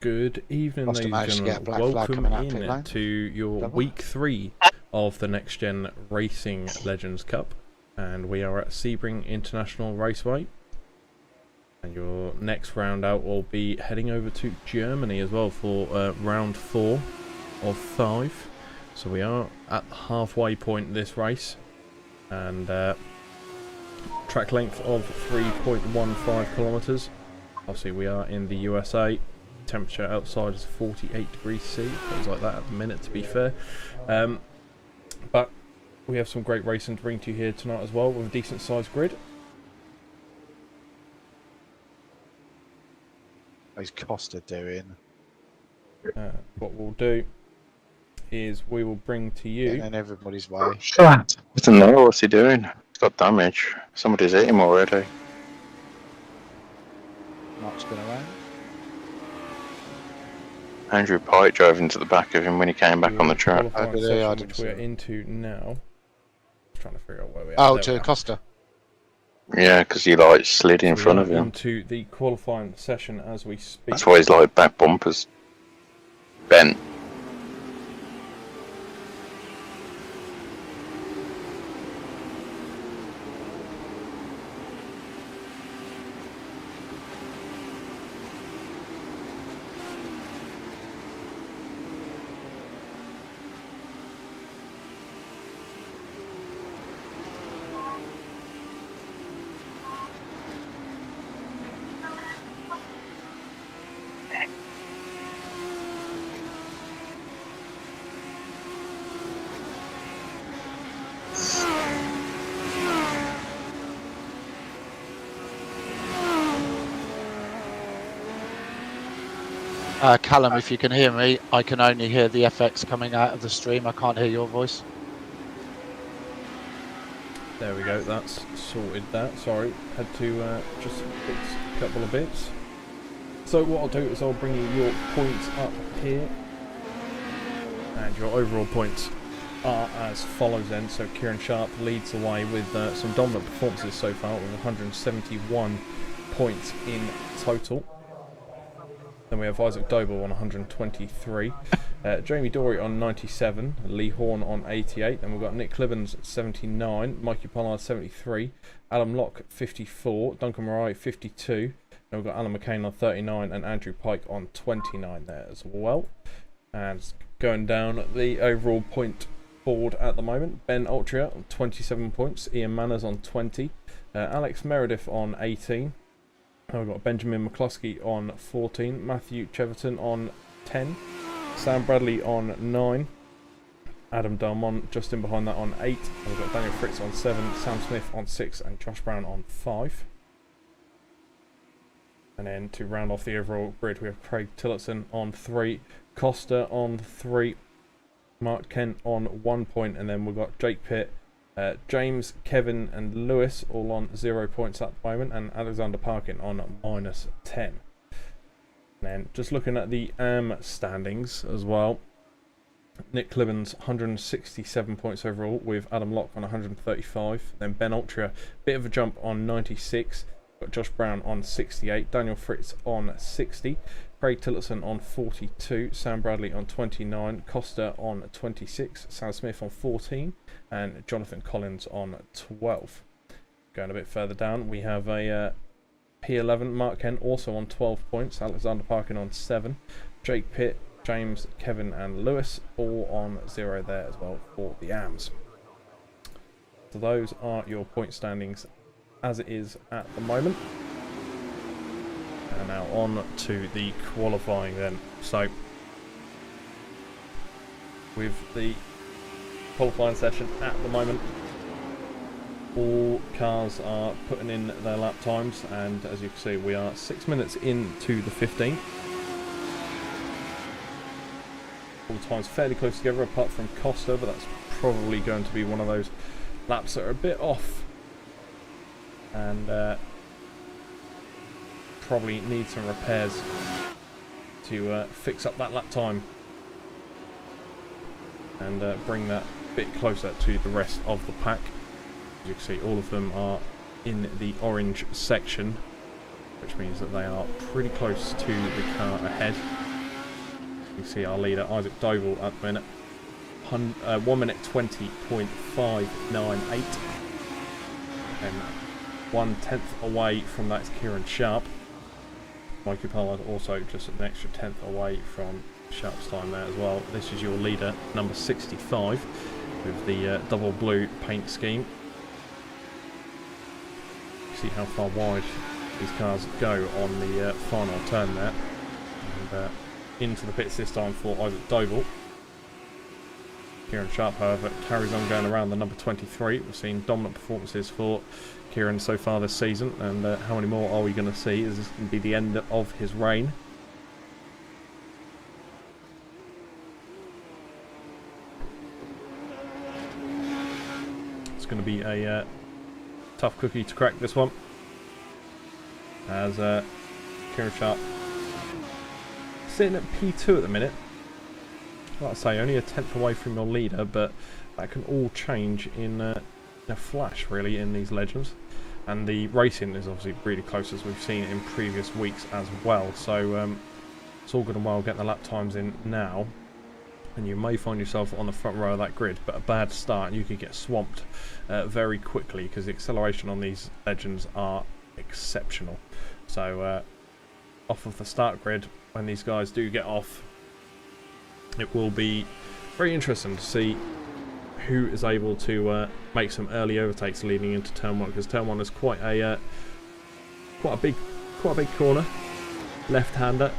Good evening, Must have ladies and managed to get a gentlemen. black flag Welcome coming out pit in lane. to your Double. week 3 of the Next Gen Racing Legends Cup, and we are at Sebring International Raceway. And your next round out will be heading over to Germany as well for round 4 of 5. So we are at the halfway point this race, and track length of 3.15 kilometers. Obviously, we are in the USA. Temperature outside is 48 degrees C. Feels like that at the minute, to be fair. But we have some great racing to bring to you here tonight as well, with a decent sized grid. How's Costa doing? What we'll do is we will bring to you. Getting in everybody's way. Shit. I don't know what's he doing. He's got damage. Somebody's hit him already. Mark's been around. Andrew Pike drove into the back of him when he came back on the track. Qualifying Oh, yeah, I session, didn't which see we're it. into now. Just trying to figure out where we are. Oh, There we to are. Costa. Yeah, because he like slid in We front are of him. into the qualifying session as we speak. That's why his like back bumpers bent. Callum, if you can hear me, I can only hear the FX coming out of the stream. I can't hear your voice. There we go, that's sorted that. Sorry, had to just fix a couple of bits. So what I'll do is I'll bring you your points up here. And your overall points are as follows then. So Kieran Sharp leads the way with some dominant performances so far, with 171 points in total. Then we have Isaac Doble on 123, Jamie Dory on 97, Lee Horn on 88, then we've got Nick Clibbens at 79, Mikey Pollard 73, Adam Locke 54, Duncan Murray 52, then we've got Alan McCain on 39 and Andrew Pike on 29 there as well. And going down the overall point board at the moment, Ben Altria on 27 points, Ian Manners on 20, Alex Meredith on 18, we've got Benjamin McCluskey on 14, Matthew Cheverton on 10, Sam Bradley on 9, Adam Dalmont just in behind that on 8, and we've got Daniel Fritz on 7, Sam Smith on 6 and Josh Brown on 5. And then to round off the overall grid, we have Craig Tillotson on 3, Costa on 3, Mark Kent on 1 point, and then we've got Jake Pitt, James, Kevin and Lewis all on 0 points at the moment, and Alexander Parkin on -10. And then just looking at the AM standings as well, Nick Clibbens 167 points overall, with Adam Locke on 135, then Ben Altria bit of a jump on 96, got Josh Brown on 68, Daniel Fritz on 60, Craig Tillotson on 42, Sam Bradley on 29, Costa on 26, Sam Smith on 14, and Jonathan Collins on 12. Going a bit further down, we have a P11, Mark Kent also on 12 points, Alexander Parkin on 7, Jake Pitt, James, Kevin and Lewis all on 0 there as well for the AMs. So those are your point standings as it is at the moment. And now on to the qualifying then. So with the qualifying session at the moment, all cars are putting in their lap times, and as you can see we are 6 minutes into the 15. All the times fairly close together apart from Costa, but that's probably going to be one of those laps that are a bit off and probably need some repairs to fix up that lap time and bring that bit closer to the rest of the pack. As you can see, all of them are in the orange section, which means that they are pretty close to the car ahead. You see our leader, Isaac Doval, at the minute. 1 minute 20.598. And 1/10 away from that is Kieran Sharp. Mikey Pollard also just an extra 10th away from Sharp's time there as well. This is your leader, number 65, with the double blue paint scheme. See how far wide these cars go on the final turn there. And into the pits this time for Isaac Doval. Kieran Sharp, however, carries on going around the number 23. We've seen dominant performances for Kieran so far this season, and how many more are we going to see? Is this going to be the end of his reign? It's going to be a tough cookie to crack, this one, as Kieran Sharp sitting at P2 at the minute. Like I say, only a 10th away from your leader, but that can all change in a flash, really, in these legends. And the racing is obviously really close, as we've seen in previous weeks as well. So it's all good and well getting the lap times in now, and you may find yourself on the front row of that grid, but a bad start and you could get swamped very quickly, because the acceleration on these legends are exceptional. So off of the start grid, when these guys do get off, it will be very interesting to see who is able to make some early overtakes leading into turn 1, because turn 1 is quite a big corner, left-hander,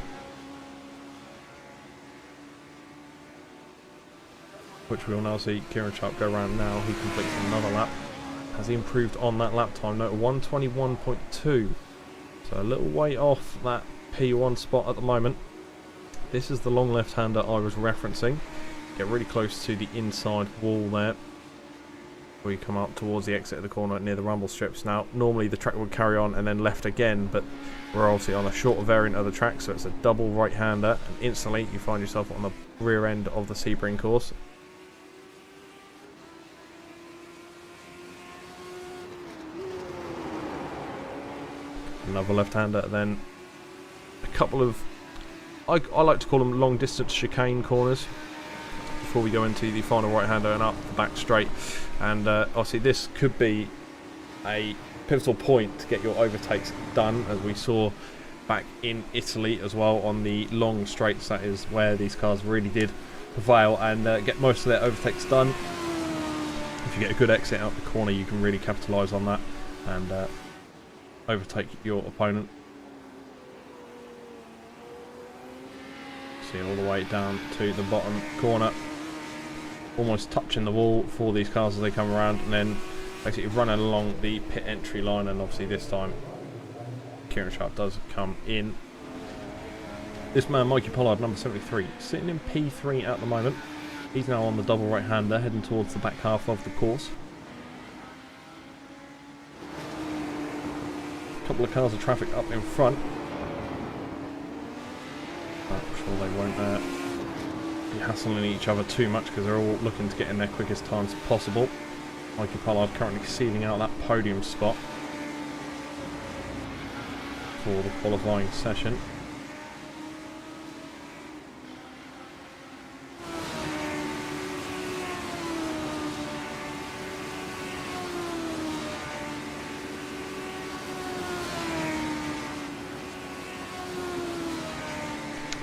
which we will now see Kieran Sharp go around now. He completes another lap. Has he improved on that lap time? No, 1:21.2. So a little way off that P1 spot at the moment. This is the long left-hander I was referencing. Get really close to the inside wall there. We come up towards the exit of the corner near the rumble strips. Now, normally the track would carry on and then left again, but we're obviously on a shorter variant of the track, so it's a double right-hander, and instantly you find yourself on the rear end of the Sebring course. Another left-hander, then a couple of, I like to call them long distance chicane corners before we go into the final right-hander and up the back straight. And obviously this could be a pivotal point to get your overtakes done, as we saw back in Italy as well on the long straights. That is where these cars really did prevail and get most of their overtakes done. If you get a good exit out the corner, you can really capitalise on that and overtake your opponent. See all the way down to the bottom corner, almost touching the wall for these cars as they come around, and then basically running along the pit entry line. And obviously this time Kieran Sharp does come in. This man, Mikey Pollard, number 73, sitting in P3 at the moment. He's now on the double right-hander, heading towards the back half of the course. A couple of cars of traffic up in front. I'm sure they won't be hassling each other too much, because they're all looking to get in their quickest times possible. Mikey Pollard currently sealing out that podium spot for the qualifying session.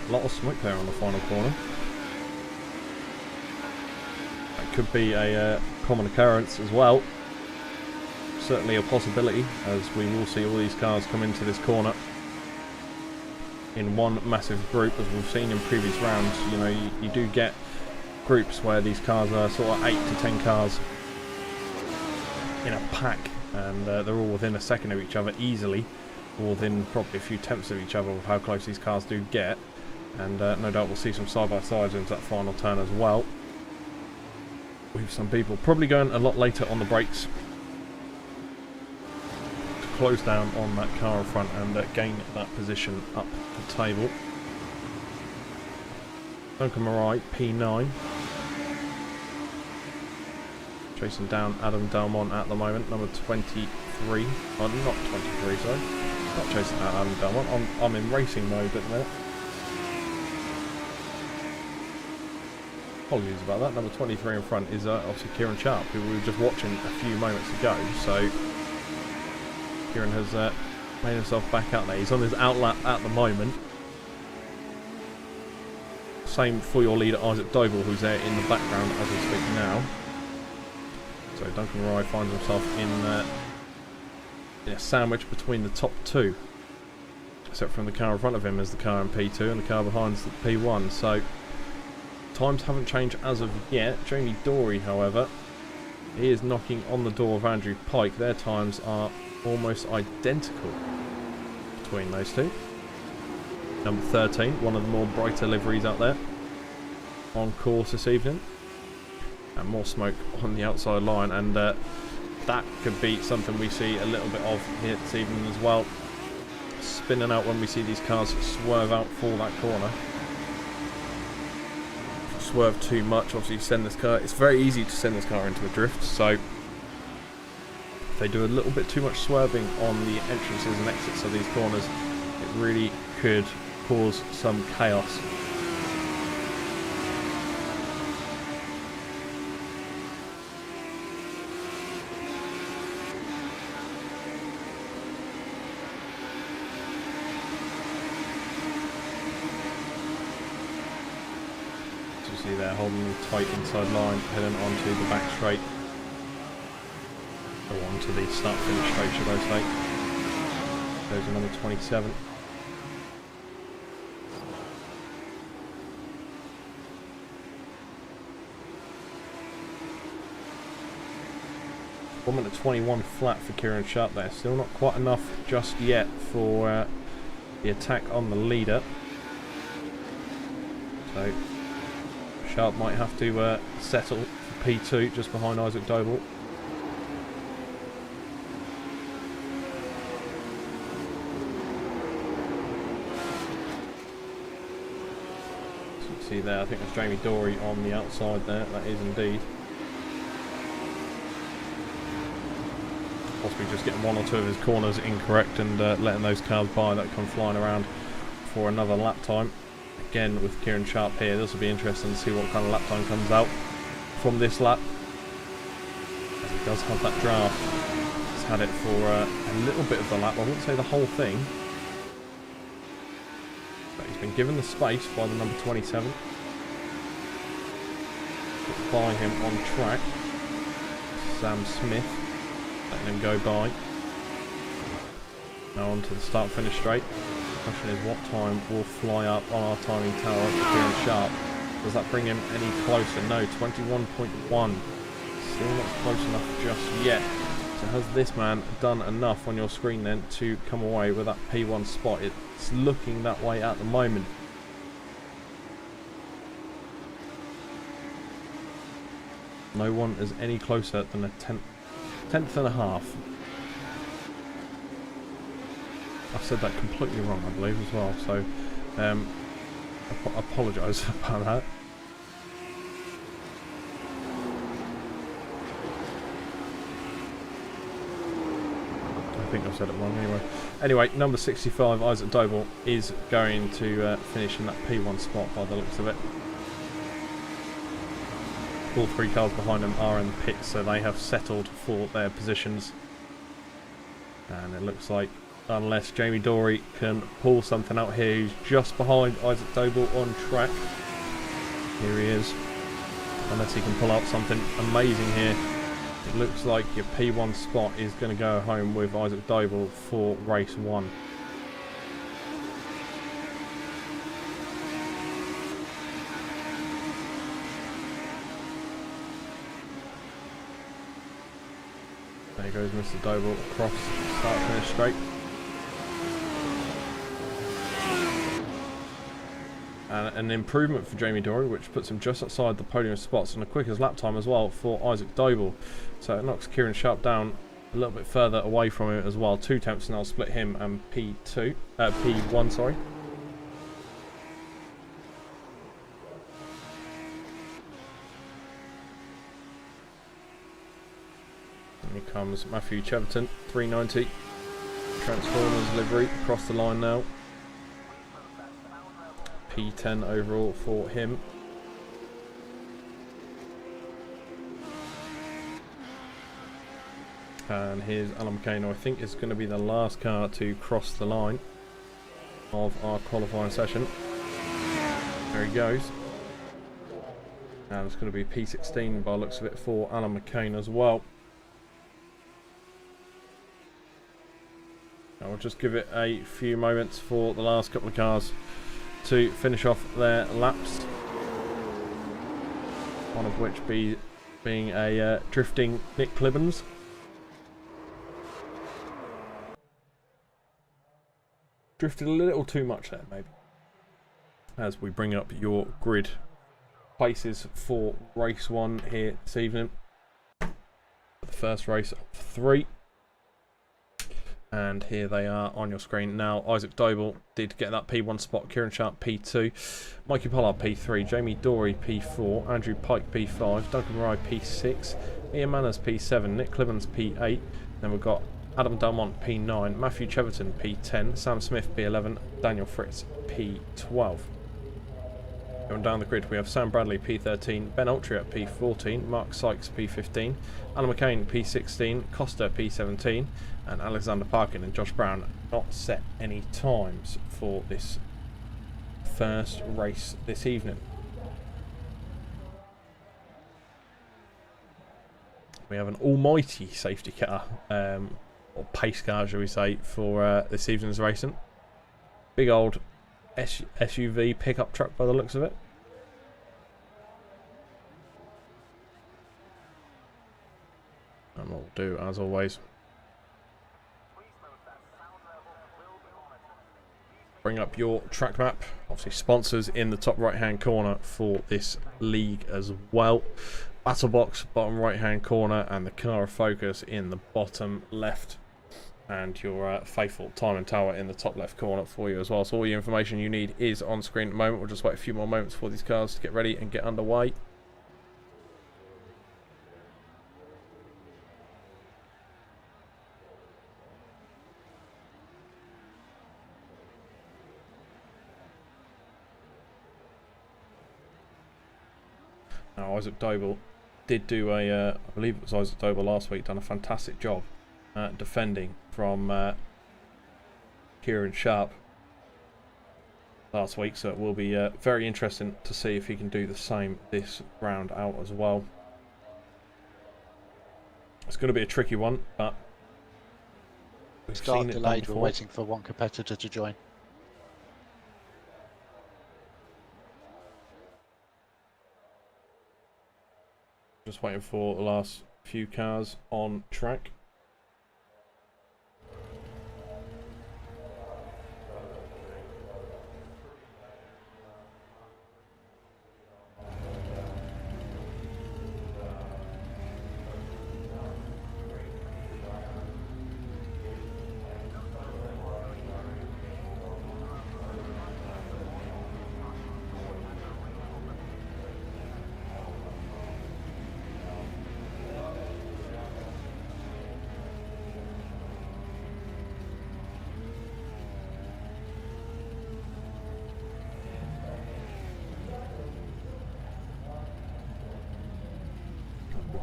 A lot of smoke there on the final corner. That could be a common occurrence as well. Certainly a possibility, as we will see all these cars come into this corner in one massive group, as we've seen in previous rounds. You know, you do get groups where these cars are sort of 8 to 10 cars in a pack, and they're all within a second of each other easily, or within probably a few tenths of each other with how close these cars do get. And no doubt we'll see some side-by-sides into that final turn as well, with some people probably going a lot later on the brakes to close down on that car in front and gain that position up the table. Duncan Marai, P9, chasing down Adam Delmont at the moment, number 23. Oh, not 23, sorry. Not chasing down Adam Delmont. I'm in racing mode at the minute. apologies about that. Number 23 in front is obviously Kieran Sharp, who we were just watching a few moments ago. So Kieran has made himself back out there. He's on his outlap at the moment. Same for your leader Isaac Doble, who's there in the background as we speak now. So Duncan Roy finds himself in a sandwich between the top two, except from the car in front of him is the car in P2 and the car behind is the P1. So times haven't changed as of yet. Jamie Dory, however, he is knocking on the door of Andrew Pike. Their times are almost identical between those two. Number 13, one of the more brighter liveries out there, on course this evening. And more smoke on the outside line, and that could be something we see a little bit of here this evening as well. Spinning out when we see these cars swerve out for that corner. Swerve too much, obviously send this car, it's very easy to send this car into a drift, so if they do a little bit too much swerving on the entrances and exits of these corners, it really could cause some chaos. There, holding the tight inside line, heading onto the back straight, or onto the start finish straight, should I say. There's another 27. One minute 21 flat for Kieran Sharp there. Still not quite enough just yet for the attack on the leader. So Sharp might have to settle for P2 just behind Isaac Doble. So you can see there, I think there's Jamie Dory on the outside there, that is indeed. Possibly just getting one or two of his corners incorrect and letting those cars by that come flying around for another lap time. Again, with Kieran Sharp here, this will be interesting to see what kind of lap time comes out from this lap. As he does have that draft. He's had it for a little bit of the lap. I wouldn't say the whole thing. But he's been given the space by the number 27. By him on track. Sam Smith letting him go by. Now on to the start-finish straight. The question is, what time will fly up on our timing tower for Kieran Sharp? Does that bring him any closer? No, 21.1. Still not close enough just yet. So has this man done enough on your screen then to come away with that P1 spot? It's looking that way at the moment. No one is any closer than a tenth and a half. I've said that completely wrong, I believe, as well, so I apologise about that. I think I've said it wrong anyway. Anyway, number 65, Isaac Doble, is going to finish in that P1 spot by the looks of it. All three cars behind him are in the pit, so they have settled for their positions. And it looks like, unless Jamie Dory can pull something out here, he's just behind Isaac Doble on track. Here he is. Unless he can pull out something amazing here, it looks like your P1 spot is going to go home with Isaac Doble for race 1. There goes Mr. Doble across start finish straight. And an improvement for Jamie Dory, which puts him just outside the podium spots, and a quickest lap time as well for Isaac Doble. So it knocks Kieran Sharp down a little bit further away from him as well. 2 tenths now split him and P1, sorry. And here comes Matthew Cheverton, 390. Transformers livery across the line now. P10 overall for him. And here's Alan McCain, who I think is going to be the last car to cross the line of our qualifying session. There he goes. And it's going to be P16 by the looks of it for Alan McCain as well. I'll just give it a few moments for the last couple of cars to finish off their laps. One of which being a drifting Nick Clibbens. Drifted a little too much there, maybe. As we bring up your grid places for race 1 here this evening. The first race of 3. And here they are on your screen now. Isaac Doble did get that P1 spot. Kieran Sharp P2. Mikey Pollard P3. Jamie Dorey P4. Andrew Pike P5. Duncan Rye P6. Ian Manners P7. Nick Clibbens P8. Then we've got Adam Delmont P9. Matthew Cheverton P10. Sam Smith P11. Daniel Fritz P12. Going down the grid, we have Sam Bradley P13, Ben Altria P14, Mark Sykes P15, Alan McCain P16, Costa P17, and Alexander Parkin and Josh Brown not set any times for this first race this evening. We have an almighty safety car, or pace car shall we say, for this evening's racing. Big old SUV pickup truck by the looks of it. And what we'll do, as always, bring up your track map. Obviously sponsors in the top right hand corner for this league as well. Battle box bottom right hand corner, and the car of focus in the bottom left. And your faithful time and tower in the top left corner for you as well. So all your information you need is on screen at the moment. We'll just wait a few more moments for these cars to get ready and get underway. Now Isaac Doble did do a, I believe it was Isaac Doble last week, done a fantastic job defending from Kieran Sharp last week, so it will be very interesting to see if he can do the same this round out as well. It's going to be a tricky one, but we've Start seen it delayed. done We're before. waiting for one competitor to join. Just waiting for the last few cars on track.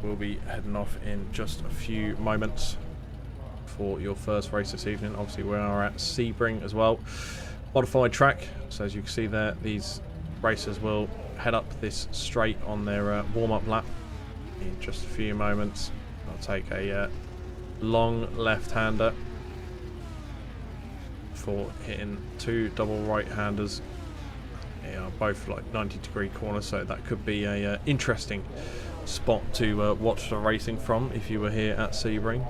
We'll be heading off in just a few moments for your first race this evening. Obviously we are at Sebring as well. Modified track, so as you can see there, these racers will head up this straight on their warm-up lap in just a few moments. I'll take a long left-hander for hitting two double right-handers. They are both like 90-degree corners, so that could be a interesting spot to watch the racing from if you were here at Sebring,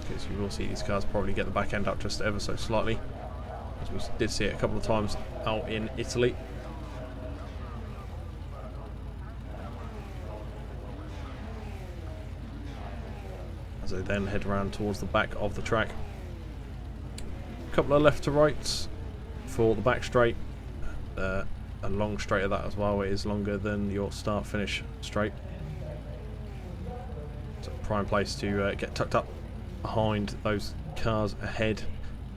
because you will see these cars probably get the back end up just ever so slightly, as we did see it a couple of times out in Italy. As they then head around towards the back of the track. A couple of left to rights for the back straight, a long straight of that as well. It is longer than your start finish straight. Prime place to get tucked up behind those cars ahead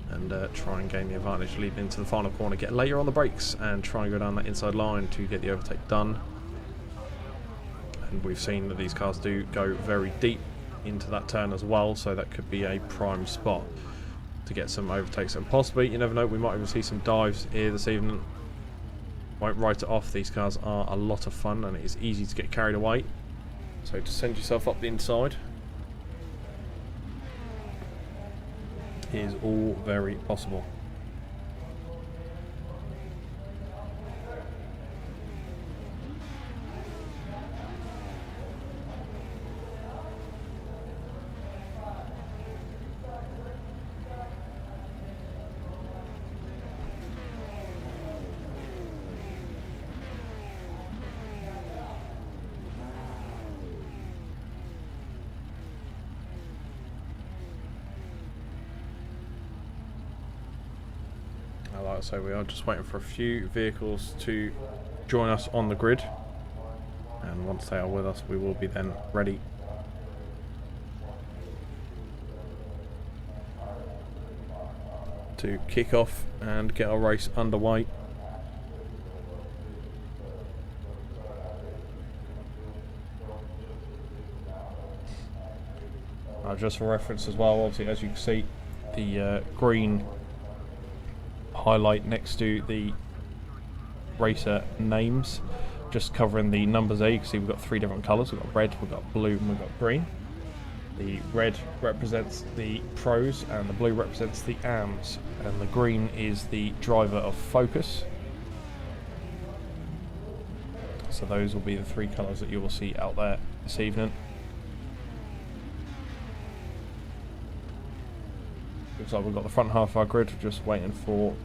and try and gain the advantage leading into the final corner. Get later on the brakes and try and go down that inside line to get the overtake done. And we've seen that these cars do go very deep into that turn as well, so that could be a prime spot to get some overtakes. And possibly, you never know, we might even see some dives here this evening. Won't write it off. These cars are a lot of fun and it is easy to get carried away. So to send yourself up the inside is all very possible. Like I say, we are just waiting for a few vehicles to join us on the grid, and once they are with us we will be then ready to kick off and get our race underway. Just for reference as well, obviously as you can see, the green highlight next to the racer names, just covering the numbers there. You can see we've got 3 different colours. We've got red, we've got blue, and we've got green. The red represents the pros and the blue represents the AMs, and the green is the driver of focus. So those will be the 3 colours that you will see out there this evening. Looks like we've got the front half of our grid, just waiting for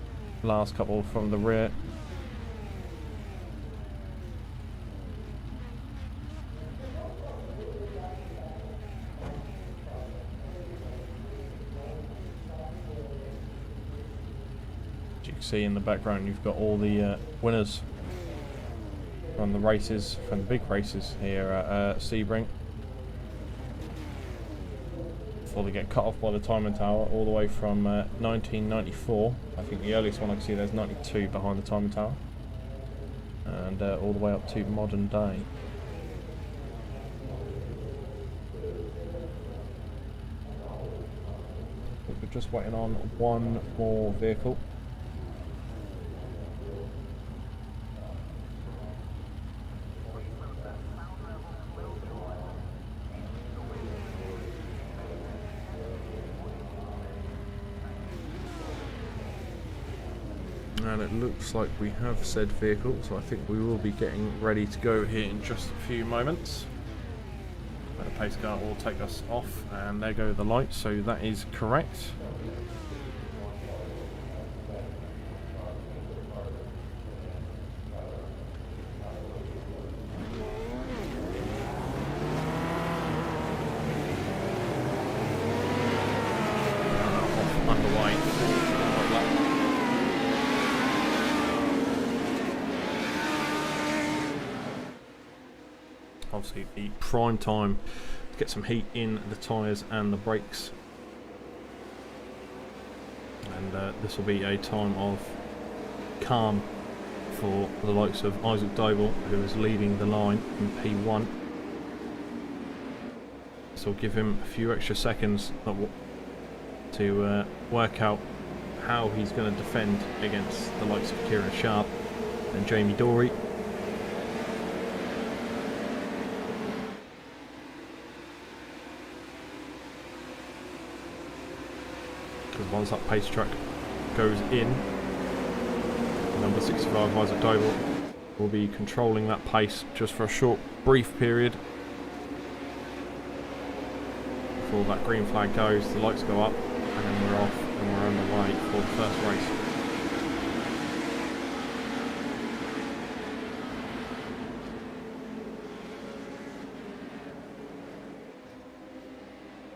last couple from the rear. As you can see in the background, you've got all the winners from the races, from the big races here at Sebring. Before they get cut off by the timing tower, all the way from 1994. I think the earliest one I can see there's 92 behind the timing tower, and all the way up to modern day. We're just waiting on one more vehicle. And it looks like we have said vehicle, so I think we will be getting ready to go here in just a few moments. The pace car will take us off, and there go the lights, so that is correct. Obviously the prime time to get some heat in the tyres and the brakes, and this will be a time of calm for the likes of Isaac Doble, who is leading the line in P1. So we'll give him a few extra seconds to work out how he's going to defend against the likes of Kieran Sharp and Jamie Dory. Once that pace track goes in, number 65 Isaac Doble will be controlling that pace just for a short brief period before that green flag goes, the lights go up, and then we're off and we're on the way for the first race.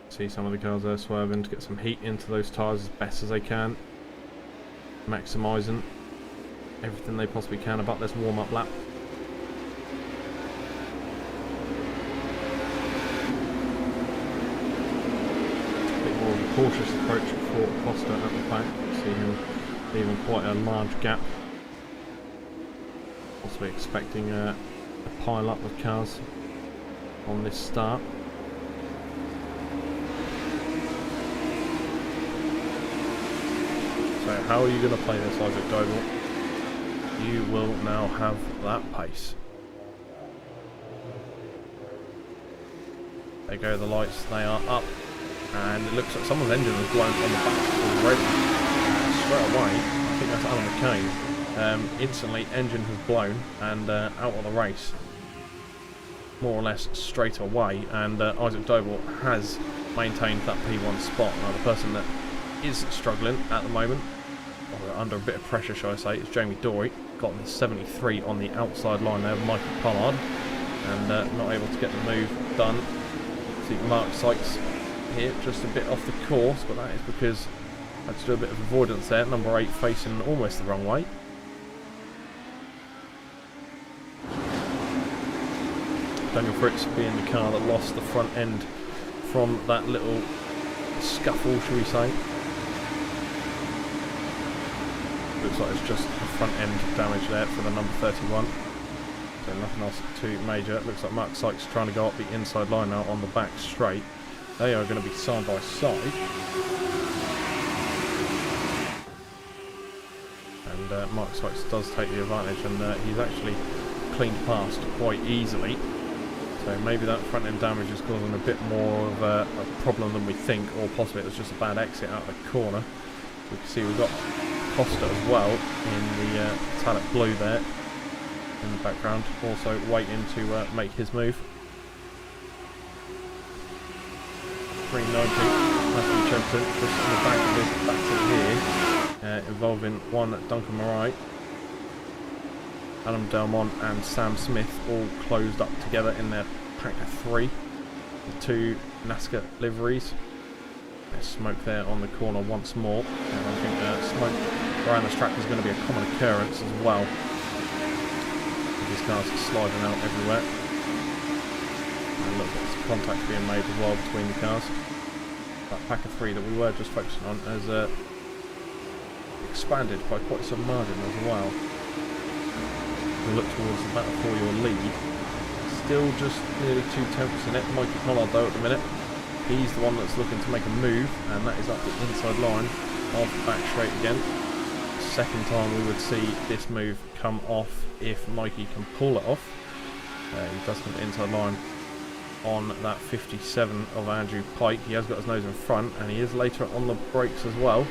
See some of the cars there swerving to get some heat into those tyres as best as they can, maximising everything they possibly can about this warm-up lap. A bit more of a cautious approach for Costa at the back. See him leaving quite a large gap, possibly expecting a pile up of cars on this start. So how are you going to play this, Isaac Doble? You will now have that pace. There go the lights, they are up. And it looks like someone's engine was blown on the back already. Straight away, I think that's Alan McCain. Instantly, engine has blown and out of the race. More or less straight away. And Isaac Doble has maintained that P1 spot. Now the person that is struggling at the moment, or under a bit of pressure shall I say, is Jamie Dory. Got the 73 on the outside line there, Michael Pollard. And not able to get the move done. See Mark Sykes here, just a bit off the course, but that is because I had to do a bit of avoidance there. Number 8 facing almost the wrong way. Daniel Fritz being the car that lost the front end from that little scuffle, shall we say. Looks like it's just the front end damage there for the number 31. So nothing else too major. It looks like Mark Sykes trying to go up the inside line now on the back straight. They are going to be side by side. And Mark Sykes does take the advantage, and he's actually cleaned past quite easily. So maybe that front end damage is causing a bit more of a problem than we think, or possibly it was just a bad exit out of the corner. We can see we've got Costa as well in the metallic blue there in the background, also waiting to make his move. 390, Matthew Chempton just on the back of this battle here, involving one Duncan Marai, Adam Delmont and Sam Smith all closed up together in their pack of 3. The 2 NASCAR liveries. There's smoke there on the corner once more, and I think smoke around this track is going to be a common occurrence as well. These cars are sliding out everywhere. And look, there's contact being made as well between the cars. That pack of 3 that we were just focusing on has expanded by quite some margin as well. We look towards the battle for your lead. Still just nearly 2 tenths in it. Mikey Pollard though at the minute. He's the one that's looking to make a move, and that is up the inside line of the back straight again. Second time we would see this move come off if Mikey can pull it off. He does come to the inside line on that 57 of Andrew Pike. He has got his nose in front, and he is later on the brakes as well.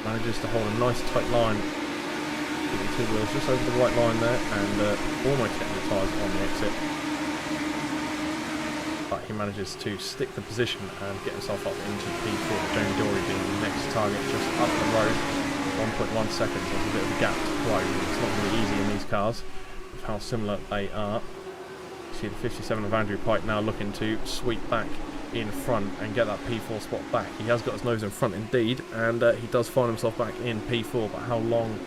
Manages to hold a nice tight line. Keeping 2 wheels just over the white line there, and almost getting the tyres on the exit. But he manages to stick the position and get himself up into P4. Jamie Dory being the next target just up the road. 1.1 seconds, there's a bit of a gap to close. It's not really easy in these cars with how similar they are. You see the 57 of Andrew Pike now looking to sweep back in front and get that P4 spot back. He has got his nose in front indeed, and he does find himself back in P4, but how long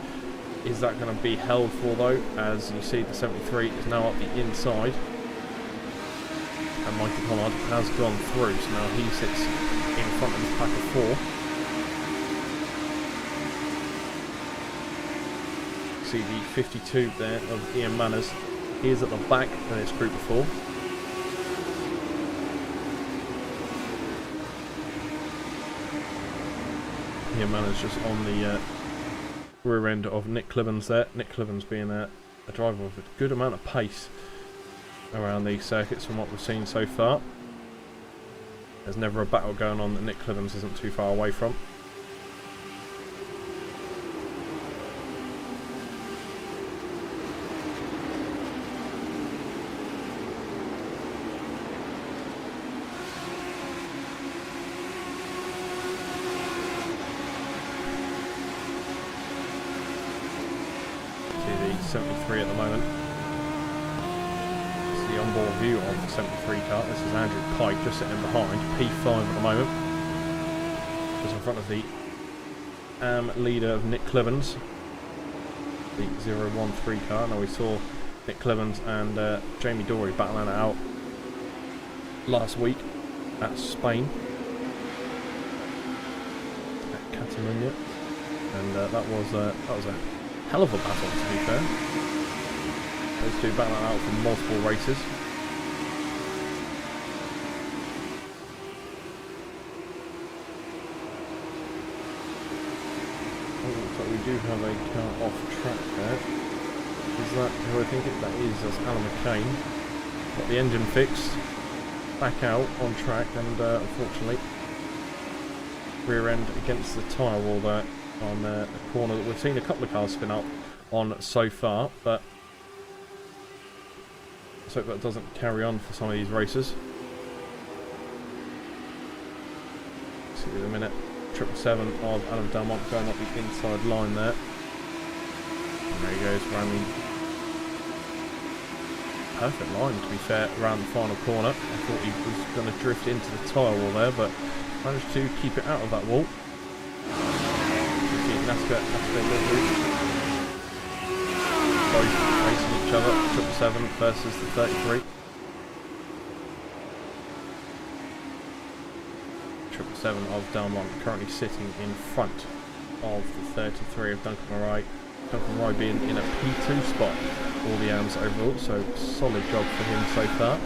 is that going to be held for though? As you see, the 73 is now up the inside, and Michael Pollard has gone through, so now he sits in front of his pack of 4. See the 52 there of Ian Manners. He is at the back of this group of 4. Ian Manners just on the rear end of Nick Clibbens there. Nick Clibbens being a driver with a good amount of pace around these circuits from what we've seen so far. There's never a battle going on that Nick Clibbens isn't too far away from. See the 73 at the moment. The onboard view of the 73 car. This is Andrew Pike just sitting behind P5 at the moment, just in front of the leader of Nick Clibbens, the 013 car. Now we saw Nick Clibbens and Jamie Dory battling it out last week at Spain, at Catalunya, and that was a hell of a battle, to be fair. Those two battling out for multiple races. Oh, looks like we do have a car off track there. Is that who I think that is? That's Alan McCain. Got the engine fixed, back out on track, and unfortunately rear end against the tyre wall there on the corner that we've seen a couple of cars spin up on so far, but let's hope that doesn't carry on for some of these races. See in a minute. 777 of Adam Delmont going up the inside line there. And there he goes, around the perfect line, to be fair, around the final corner. I thought he was going to drift into the tyre wall there, but managed to keep it out of that wall. NASCAR livery. Both facing each other, 777 versus the 33. 777 of Delmont currently sitting in front of the 33 of Duncan Murray. Duncan Murray being in a P2 spot for the AMS overall, so solid job for him so far.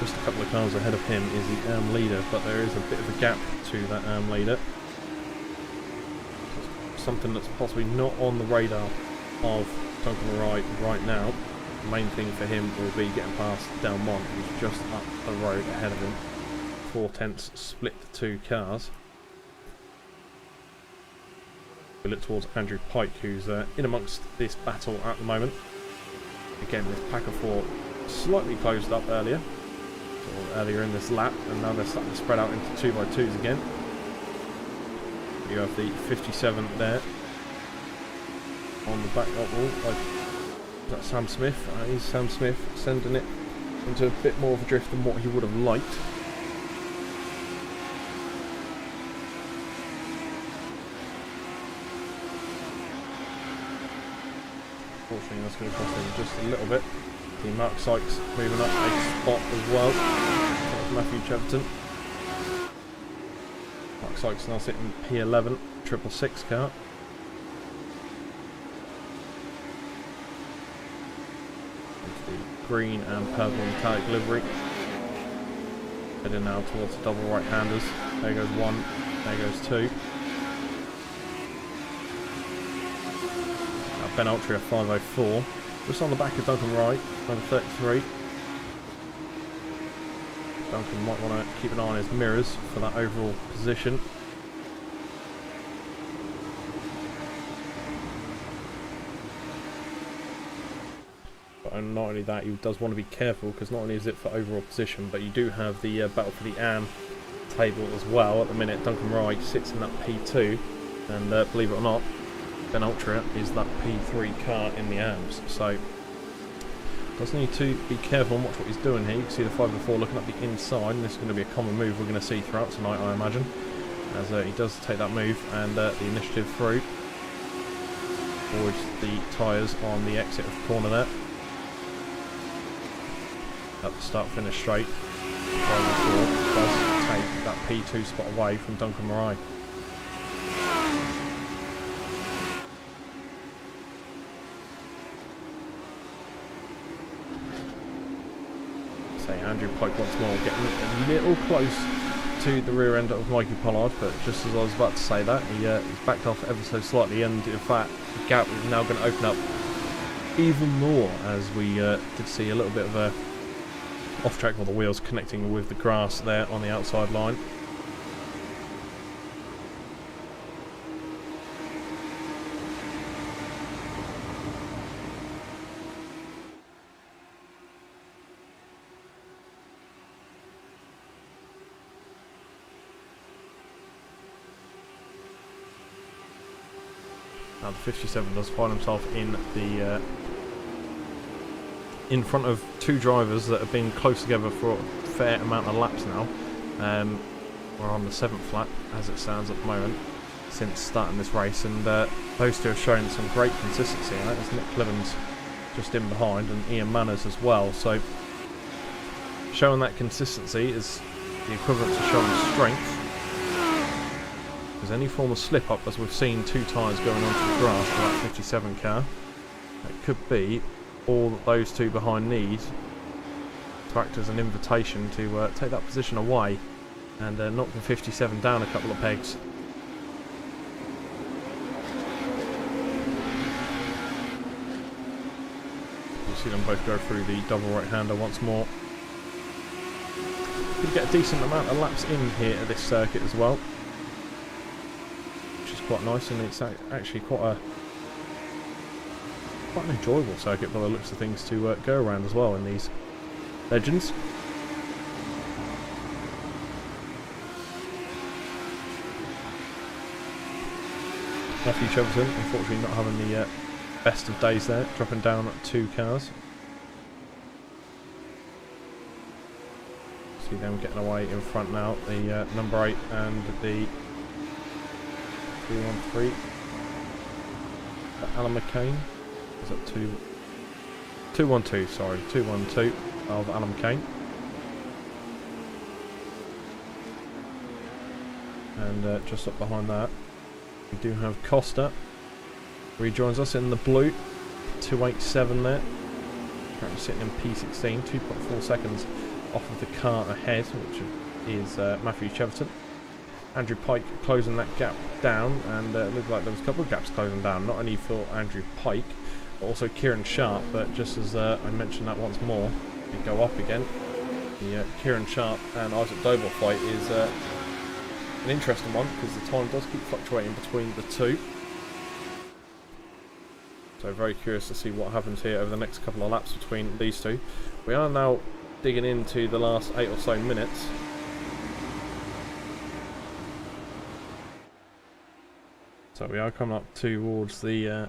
Just a couple of cars ahead of him is the AM leader, but there is a bit of a gap to that AM leader. Something that's possibly not on the radar of Duncan Murray right now. The main thing for him will be getting past Delmont, who's just up the road ahead of him. 4/10 split the two cars. We look towards Andrew Pike, who's in amongst this battle at the moment. Again, this pack of four slightly closed up earlier in this lap, and now they're starting to spread out into 2x2s again. You have the 57 there on the back wall. Is that Sam Smith? Is Sam Smith sending it into a bit more of a drift than what he would have liked. Unfortunately, that's going to cost him just a little bit. The Mark Sykes moving up a spot as well. That's Matthew Cheverton. Mark Sykes now sitting P11, 666 car. It's the green and purple metallic livery. Heading now towards the double right-handers. There goes one, there goes two. Ben Altria 504, just on the back of Duncan Wright, number 33. Duncan might want to keep an eye on his mirrors for that overall position. But not only that, he does want to be careful, because not only is it for overall position, but you do have the battle for the AM table as well. At the minute, Duncan Wright sits in that P2, and believe it or not, Ben Ultra is that P3 car in the AMS, so does need to be careful and watch what he's doing here. You can see the 504 looking up the inside, and this is going to be a common move we're going to see throughout tonight, I imagine, as he does take that move, and the initiative through towards the tyres on the exit of the corner there. At the start finish straight, 504 does take that P2 spot away from Duncan Murray. Andrew Pike once more getting a little close to the rear end of Mikey Pollard, but just as I was about to say that, he's backed off ever so slightly, and in fact the gap is now going to open up even more, as we did see a little bit of a off track with the wheels connecting with the grass there on the outside line. Now the 57 does find himself in the in front of two drivers that have been close together for a fair amount of laps now. We're on the 7th lap as it stands at the moment since starting this race, and those two have shown some great consistency in it. There's Nick Clevens just in behind, and Ian Manners as well, so showing that consistency is the equivalent to showing strength. There's any form of slip up, as we've seen two tyres going onto the grass for that 57 car. It could be all that those two behind need to act as an invitation to take that position away and knock the 57 down a couple of pegs. You'll see them both go through the double right-hander once more. Could get a decent amount of laps in here at this circuit as well, which is quite nice, and it's actually quite an enjoyable circuit by the looks of things to go around as well in these Legends. Matthew Cheverton, unfortunately not having the best of days there, dropping down 2 cars. See them getting away in front now, the number 8 and the 313. Alan McCain. Is that 212, sorry, 212 of Alan McCain. And just up behind that, we do have Costa. Rejoins us in the blue, 287 there. Currently sitting in P16, 2.4 seconds off of the car ahead, which is Matthew Cheverton. Andrew Pike closing that gap down, and it looked like there was a couple of gaps closing down, not only for Andrew Pike, but also Kieran Sharp. But just as I mentioned that once more, we go up again. The Kieran Sharp and Isaac Doble fight is an interesting one, because the time does keep fluctuating between the two. So very curious to see what happens here over the next couple of laps between these two. We are now digging into the last 8 or so minutes. So we are coming up towards the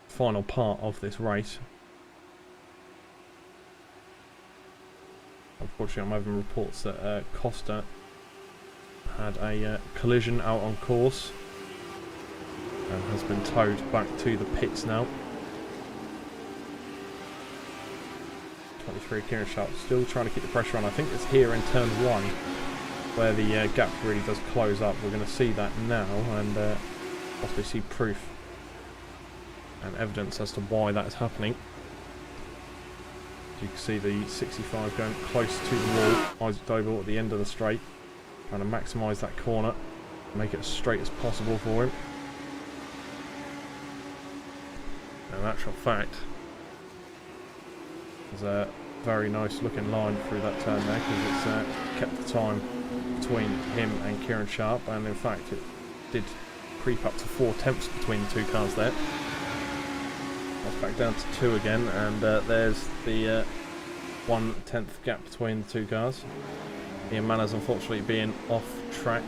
final part of this race. Unfortunately, I'm having reports that Costa had a collision out on course and has been towed back to the pits now. 23 Kieran Sharp still trying to keep the pressure on. I think it's here in turn 1 where the gap really does close up. We're going to see that now, and possibly see proof and evidence as to why that is happening. As you can see, the 65 going close to the wall. Isaac Doble at the end of the straight, trying to maximise that corner, make it as straight as possible for him. In actual fact, there's a very nice looking line through that turn there, because it's kept the time between him and Kieran Sharp, and in fact it did creep up to 4 tenths between the two cars there. That's back down to 2 again, and there's the 1/10 gap between the two cars. Ian Manners unfortunately being off track.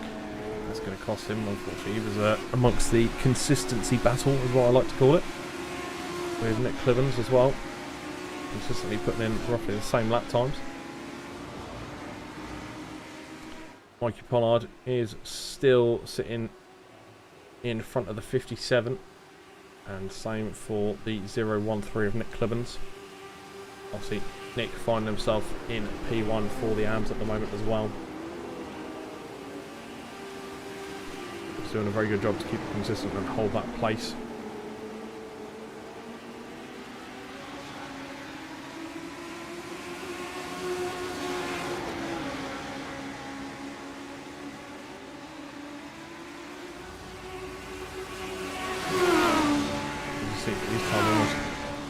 That's going to cost him, unfortunately. He was amongst the consistency battle, is what I like to call it, with Nick Clivens as well, consistently putting in roughly the same lap times. Mikey Pollard is still sitting in front of the 57, and same for the 013 of Nick Clivens. Obviously Nick finding himself in P1 for the AMS at the moment as well. He's doing a very good job to keep it consistent and hold that place.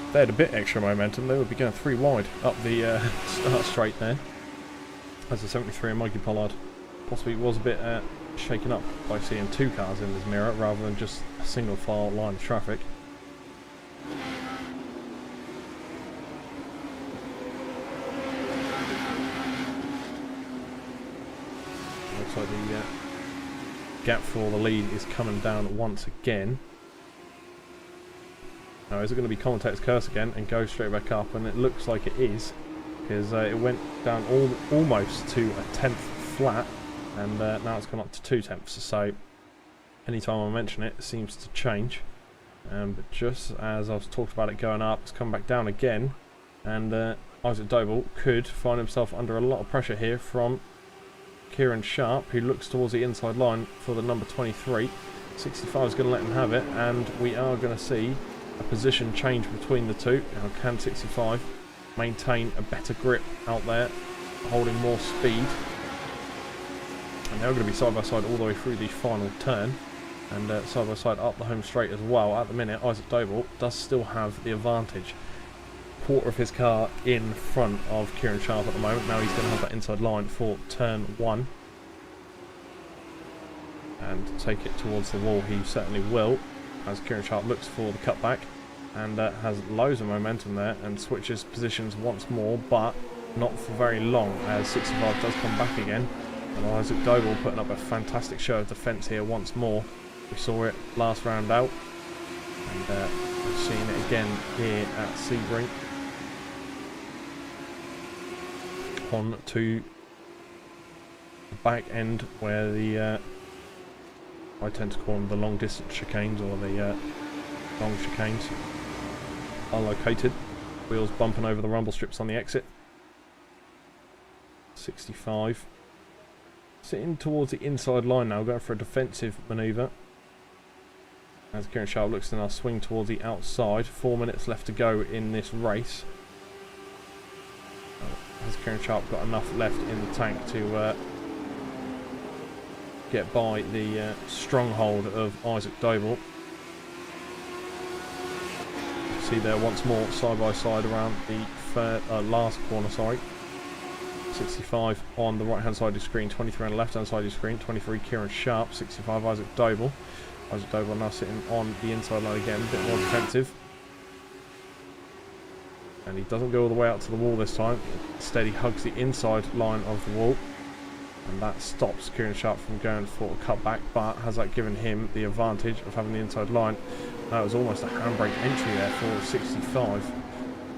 If they had a bit extra momentum, they would be going 3 wide up the start straight there. As the 73 and Mikey Pollard possibly was a bit shaken up by seeing 2 cars in his mirror rather than just a single file line of traffic. Looks like the gap for the lead is coming down once again. Now, is it going to be Commentator's Curse again and go straight back up? And it looks like it is, because it went down almost to a 10th flat, and now it's gone up to 2 tenths. So anytime I mention it, it seems to change. But just as I've talked about it going up, it's come back down again, and Isaac Doble could find himself under a lot of pressure here from Kieran Sharp, who looks towards the inside line for the number 23. 65 is going to let him have it, and we are going to see a position change between the two. Now, can 65 maintain a better grip out there, holding more speed. And they're going to be side by side all the way through the final turn, and side by side up the home straight as well. At the minute, Isaac Doble does still have the advantage. Quarter of his car in front of Kieran Sharp at the moment. Now he's going to have that inside line for turn 1 and take it towards the wall. He certainly will, as Kieran Sharp looks for the cutback and has loads of momentum there and switches positions once more, but not for very long, as 65 does come back again. And Isaac Doble putting up a fantastic show of defence here once more. We saw it last round out, and we've seen it again here at Sebring. On to the back end where the I tend to call them the long distance chicanes, or the long chicanes, are located. Wheels bumping over the rumble strips on the exit. 65 sitting towards the inside line now, going for a defensive manoeuvre as Kieran Sharp looks to now swing towards the outside. 4 minutes left to go in this race. Has Kieran Sharp got enough left in the tank to get by the stronghold of Isaac Doble? See there once more, side by side around the last corner, sorry. 65 on the right hand side of the screen, 23 on the left hand side of the screen, 23 Kieran Sharp, 65 Isaac Doble. Isaac Doble now sitting on the inside line again, a bit more defensive. And he doesn't go all the way out to the wall this time. Instead he hugs the inside line of the wall. And that stops Kieran Sharp from going for a cutback, but has that given him the advantage of having the inside line? That was almost a handbrake entry there for 65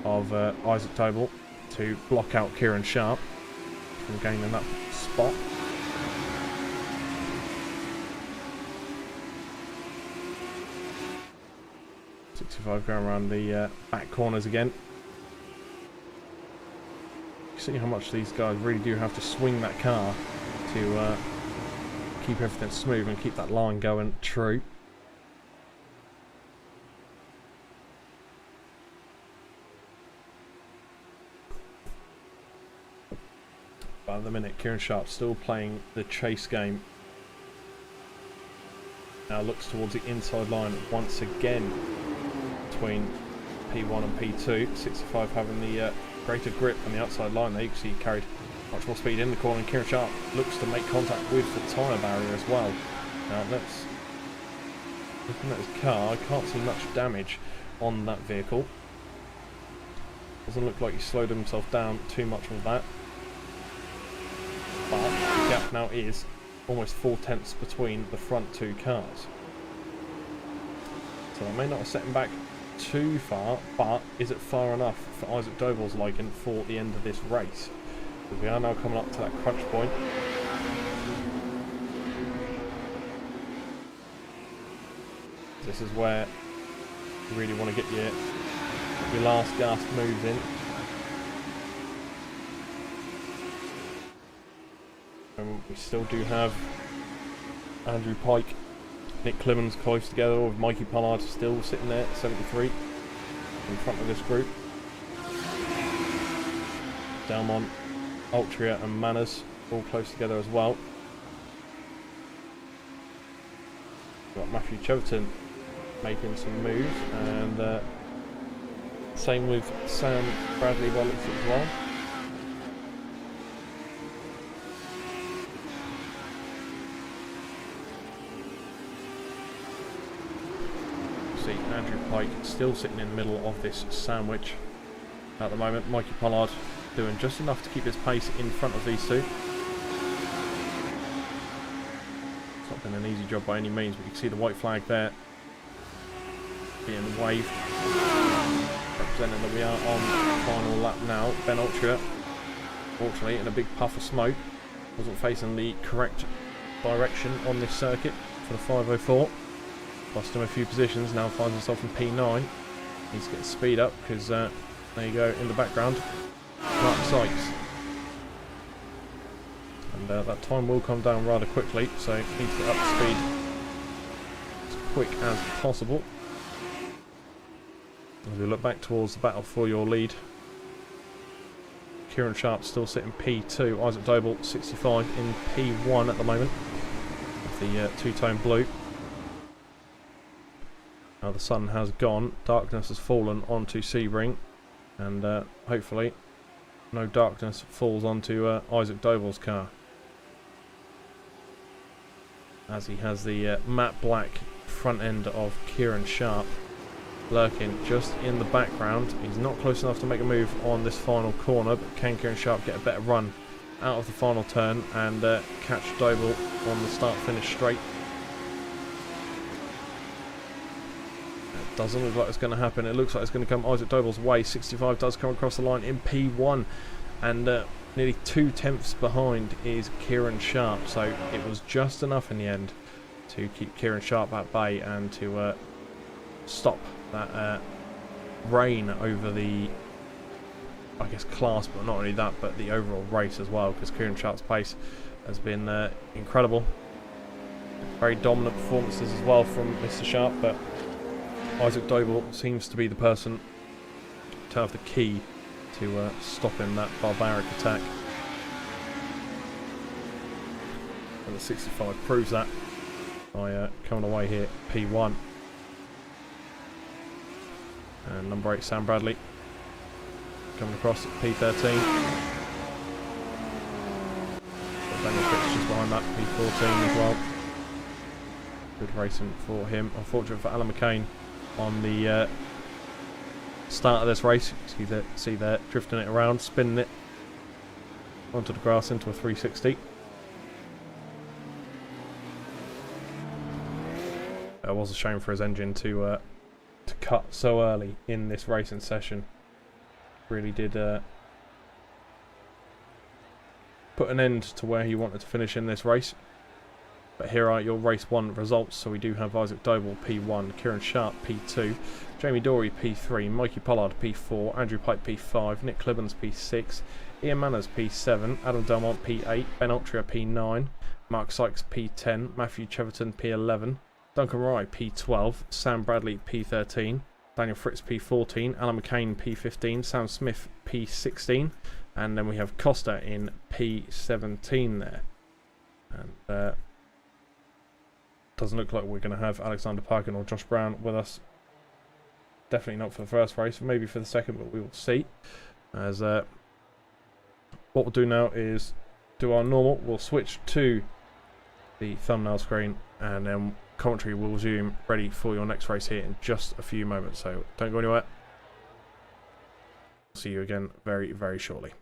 of Isaac Doble to block out Kieran Sharp from gaining that spot. Going around the back corners again. You see how much these guys really do have to swing that car to keep everything smooth and keep that line going true. But at the minute, Kieran Sharp still playing the chase game. Now looks towards the inside line once again between P1 and P2. 65 having the greater grip on the outside line there. You can see he carried much more speed in the corner, and Kieran Sharp looks to make contact with the tyre barrier as well. Now let's looking at his car, I can't see much damage on that vehicle. Doesn't look like he slowed himself down too much with that. But the gap now is almost 4/10 between the front two cars. So I may not have set him back too far, but is it far enough for Isaac Doble's liking for the end of this race? Because we are now coming up to that crunch point. This is where you really want to get your last gasp moves in. And we still do have Andrew Pike, Nick Clemens close together, with Mikey Pollard still sitting there at 73 in front of this group. Delmont, Altria and Manners all close together as well. We've got Matthew Cheverton making some moves, and same with Sam Bradley by looks as well. See Andrew Pike still sitting in the middle of this sandwich at the moment. Mikey Pollard doing just enough to keep his pace in front of these two. It's not been an easy job by any means, but you can see the white flag there being waved, representing that we are on the final lap now. Ben Altria, fortunately, in a big puff of smoke, wasn't facing the correct direction on this circuit for the 504. Lost him a few positions, now finds himself in P9. Needs to get speed up because there you go in the background, Mark Sykes. And that time will come down rather quickly, so need to get up to speed as quick as possible. As we look back towards the battle for your lead, Kieran Sharp still sitting P2. Isaac Doble 65 in P1 at the moment. With the two-tone blue. Now the sun has gone. Darkness has fallen onto Sebring. And hopefully no darkness falls onto Isaac Doble's car. As he has the matte black front end of Kieran Sharp lurking just in the background. He's not close enough to make a move on this final corner, but can Kieran Sharp get a better run out of the final turn and catch Doble on the start-finish straight? It doesn't look like it's going to happen. It looks like it's going to come Isaac Doble's way. 65 does come across the line in P1, and nearly 2/10 behind is Kieran Sharp, so it was just enough in the end to keep Kieran Sharp at bay and to stop that rain over the, I guess, class, but not only that, but the overall race as well, because Kieran Sharp's pace has been incredible. Very dominant performances as well from Mr. Sharp, but Isaac Doble seems to be the person to have the key to stopping that barbaric attack. And the 65 proves that by coming away here P1. And number 8 Sam Bradley coming across at P13. Daniel Fitz just behind that, P14 as well. Good racing for him. Unfortunate for Alan McCain on the start of this race. See there, drifting it around, spinning it onto the grass into a 360. It was a shame for his engine to cut so early in this racing session. Really did put an end to where he wanted to finish in this race. But here are your race 1 results. So we do have Isaac Doble P1, Kieran Sharp P2, Jamie Dory P3, Mikey Pollard P4, Andrew Pike P5, Nick Clibbans P6, Ian Manners P7, Adam Delmont P8, Ben Altria P9, Mark Sykes P10, Matthew Cheverton P11, Duncan Rye P12, Sam Bradley P13, Daniel Fritz P14, Alan McCain P15, Sam Smith P16, and then we have Costa in P17 there. And doesn't look like we're going to have Alexander Parkin or Josh Brown with us. Definitely not for the first race, maybe for the second, but we will see. As what we'll do now is do our normal. We'll switch to the thumbnail screen, and then commentary will resume ready for your next race here in just a few moments. So don't go anywhere. See you again very, very shortly.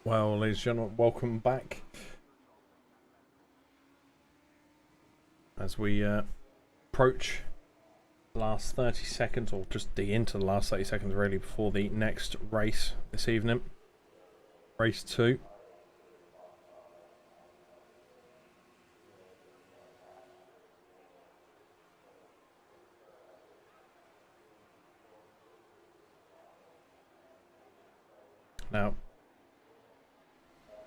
Well, ladies and gentlemen, welcome back. As we approach the last 30 seconds, or just dig into the last 30 seconds really, before the next race this evening. Race 2. Now,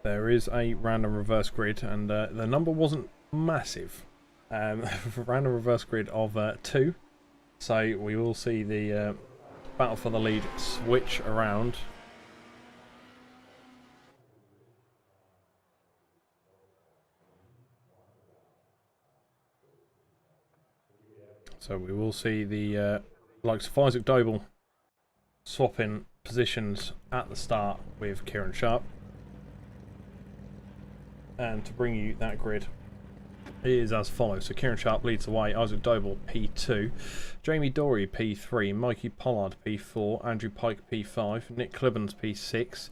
there is a random reverse grid, and the number wasn't massive. Random reverse grid of 2. So we will see the battle for the lead switch around. So we will see the likes of Isaac Doble swapping positions at the start with Kieran Sharp. And to bring you that grid, it is as follows. So Kieran Sharp leads the way, Isaac Doble P2, Jamie Dory P3, Mikey Pollard P4, Andrew Pike P5, Nick Clibbens P6,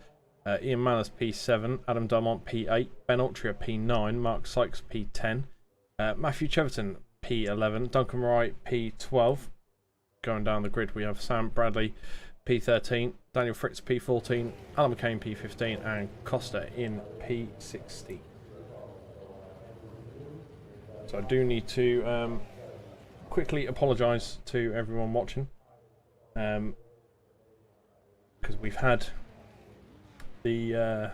Ian Manners P7, Adam Dumont P8, Ben Altria P9, Mark Sykes P10, Matthew Cheverton P11, Duncan Wright P12. Going down the grid we have Sam Bradley P13, Daniel Fritz P14, Alan McCain P15 and Costa in P16. So I do need to quickly apologise to everyone watching, because we've had the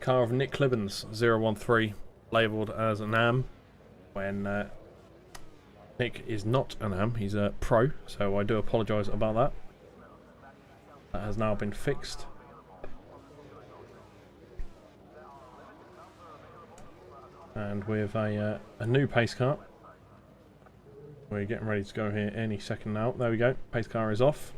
car of Nick Clibbens 013 labelled as an AM when Nick is not an AM, he's a pro, so I do apologise about that. That has now been fixed. And with a new pace car, we're getting ready to go here any second now. There we go, pace car is off.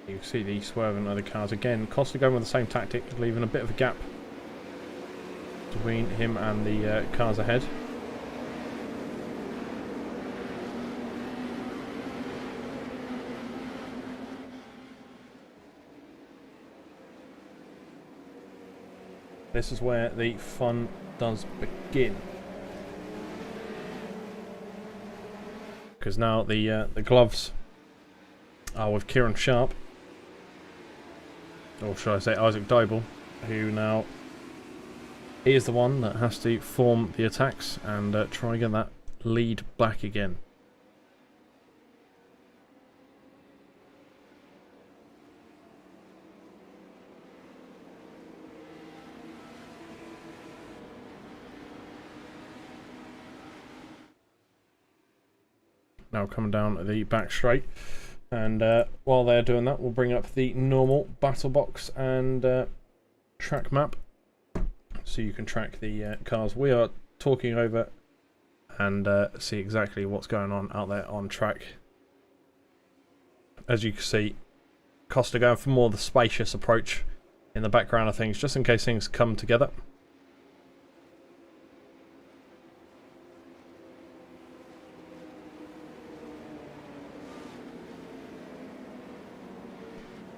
You can see the swerving other cars again. Costa going with the same tactic, leaving a bit of a gap between him and the cars ahead. This is where the fun does begin, because now the gloves are with Kieran Sharp, or should I say Isaac Doble, who now he is the one that has to form the attacks and try and get that lead back again. Now coming down the back straight, and while they're doing that, we'll bring up the normal battle box and track map, so you can track the cars we are talking over and see exactly what's going on out there on track. As you can see, Costa going for more of the spacious approach in the background of things, just in case things come together.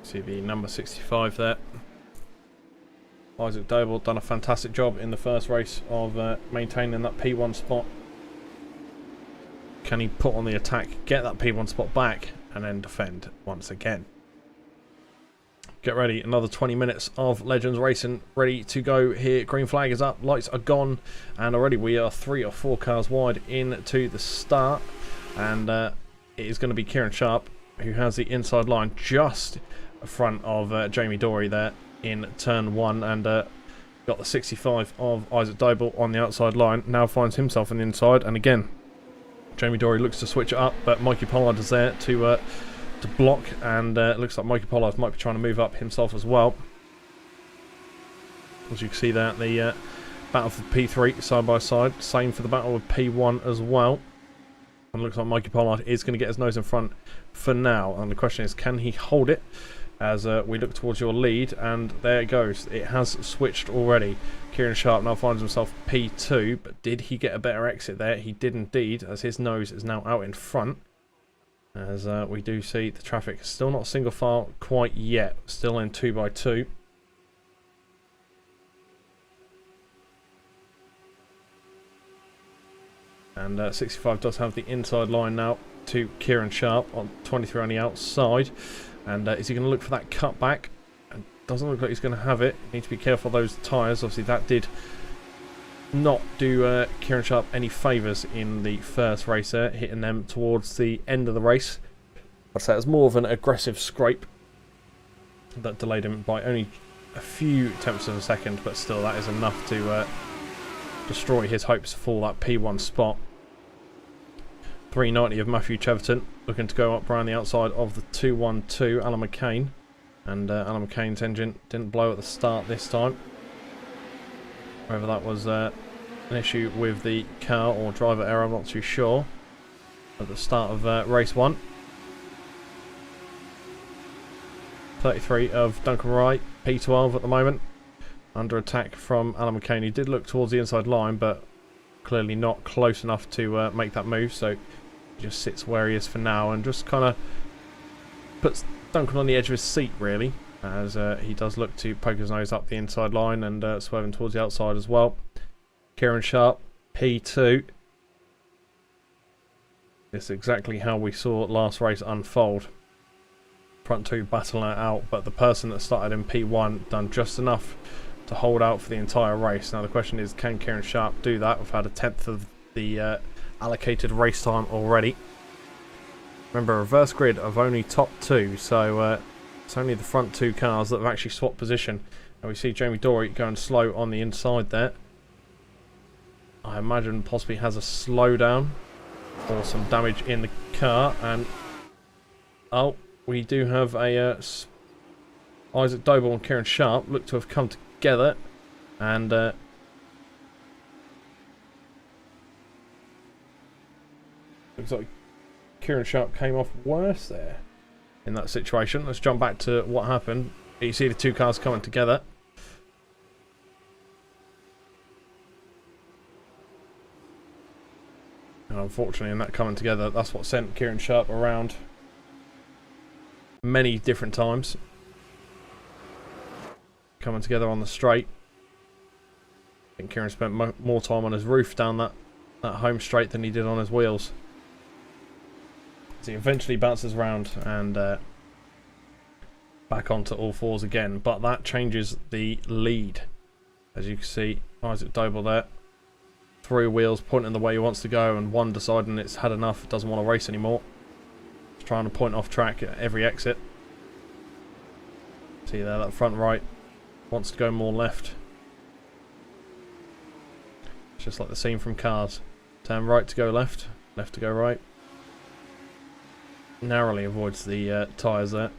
See the number 65 there. Isaac Doble done a fantastic job in the first race of maintaining that P1 spot. Can he put on the attack, get that P1 spot back, and then defend once again? Get ready, another 20 minutes of Legends Racing ready to go here. Green flag is up, lights are gone, and already we are 3 or 4 cars wide into the start. And it is going to be Kieran Sharp who has the inside line just in front of Jamie Dory there in turn 1, and got the 65 of Isaac Doble on the outside line. Now finds himself on the inside, and again Jamie Dory looks to switch it up, but Mikey Pollard is there to block, and it looks like Mikey Pollard might be trying to move up himself as well. As you can see there, the battle for P3 side by side, same for the battle with P1 as well. And it looks like Mikey Pollard is going to get his nose in front for now, and the question is, can he hold it as we look towards your lead, and there it goes. It has switched already. Kieran Sharp now finds himself P2, but did he get a better exit there? He did indeed, as his nose is now out in front. As we do see the traffic is still not single file quite yet, still in 2x2. And 65 does have the inside line now to Kieran Sharp on 23 on the outside. And is he going to look for that cutback? And doesn't look like he's going to have it. Need to be careful of those tyres. Obviously, that did not do Kieran Sharp any favours in the first race there, hitting them towards the end of the race. I'd say it was more of an aggressive scrape that delayed him by only a few tenths of a second, but still, that is enough to destroy his hopes for that P1 spot. 390 of Matthew Cheverton looking to go up around the outside of the 212 Alan McCain, and Alan McCain's engine didn't blow at the start this time. Whether that was an issue with the car or driver error, I'm not too sure. At the start of race 1. 33 of Duncan Wright, P12 at the moment. Under attack from Alan McCain. He did look towards the inside line, but clearly not close enough to make that move, so he just sits where he is for now and just kind of puts Duncan on the edge of his seat, really, as he does look to poke his nose up the inside line and swerving towards the outside as well. Kieran Sharp, P2. This is exactly how we saw last race unfold. Front two battling it out, but the person that started in P1 done just enough to hold out for the entire race. Now the question is, can Kieran Sharp do that? We've had a tenth of the allocated race time already. Remember, reverse grid of only top two, so it's only the front two cars that have actually swapped position. And we see Jamie Dory going slow on the inside there. I imagine possibly has a slowdown or some damage in the car. And oh, we do have a Isaac Doble and Kieran Sharp look to have come together, and looks like Kieran Sharp came off worse there in that situation. Let's jump back to what happened. You see the two cars coming together. And unfortunately, in that coming together, that's what sent Kieran Sharp around many different times. Coming together on the straight. I think Kieran spent more time on his roof down that home straight than he did on his wheels. So he eventually bounces around and back onto all fours again, but that changes the lead. As you can see, Isaac Doble there, 3 wheels pointing the way he wants to go, and 1 deciding it's had enough, doesn't want to race anymore. Just trying to point off track at every exit. See there, that front right wants to go more left. It's just like the scene from Cars. Turn right to go left, left to go right. Narrowly avoids the tyres there.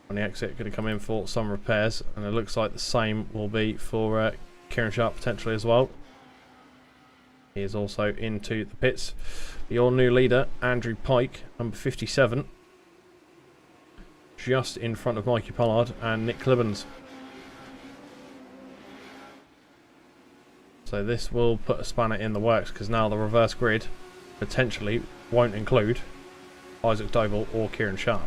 On the exit, going to come in for some repairs, and it looks like the same will be for Kieran Sharp potentially as well. He is also into the pits. Your new leader, Andrew Pike, number 57, just in front of Mikey Pollard and Nick Clibbens. So this will put a spanner in the works, because now the reverse grid potentially won't include Isaac Doble or Kieran Sharp.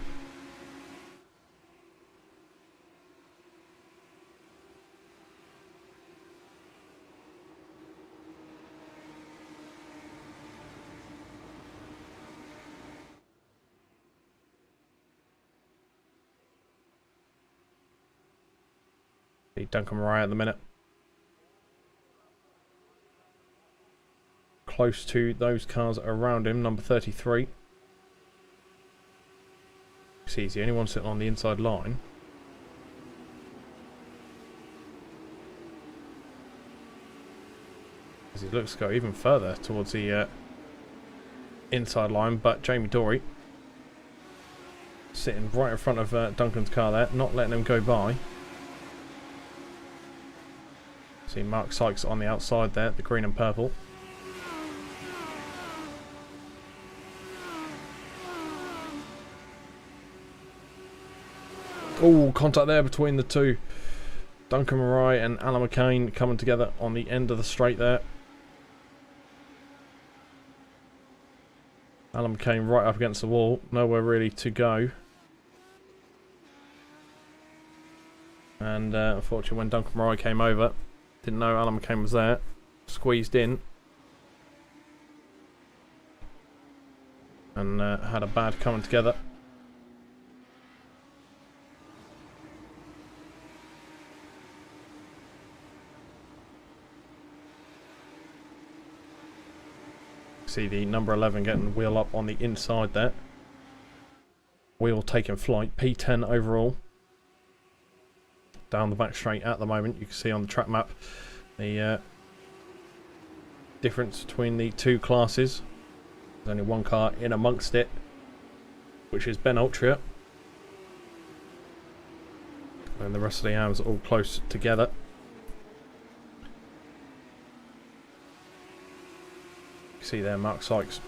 Duncan Mariah at the minute. Close to those cars around him, number 33. See, he's the only one sitting on the inside line. As he looks to go even further towards the inside line, but Jamie Dory sitting right in front of Duncan's car there, not letting him go by. See Mark Sykes on the outside there, the green and purple. Oh, contact there between the two. Duncan Murray and Alan McCain coming together on the end of the straight there. Alan McCain right up against the wall. Nowhere really to go. And unfortunately when Duncan Murray came over, didn't know Alan McCain was there. Squeezed in. And had a bad coming together. See the number 11 getting the wheel up on the inside there. Wheel taking flight. P10 overall. Down the back straight at the moment. You can see on the track map the difference between the two classes. There's only one car in amongst it, which is Ben Ultra. And the rest of the arms are all close together. See there, Mark Sykes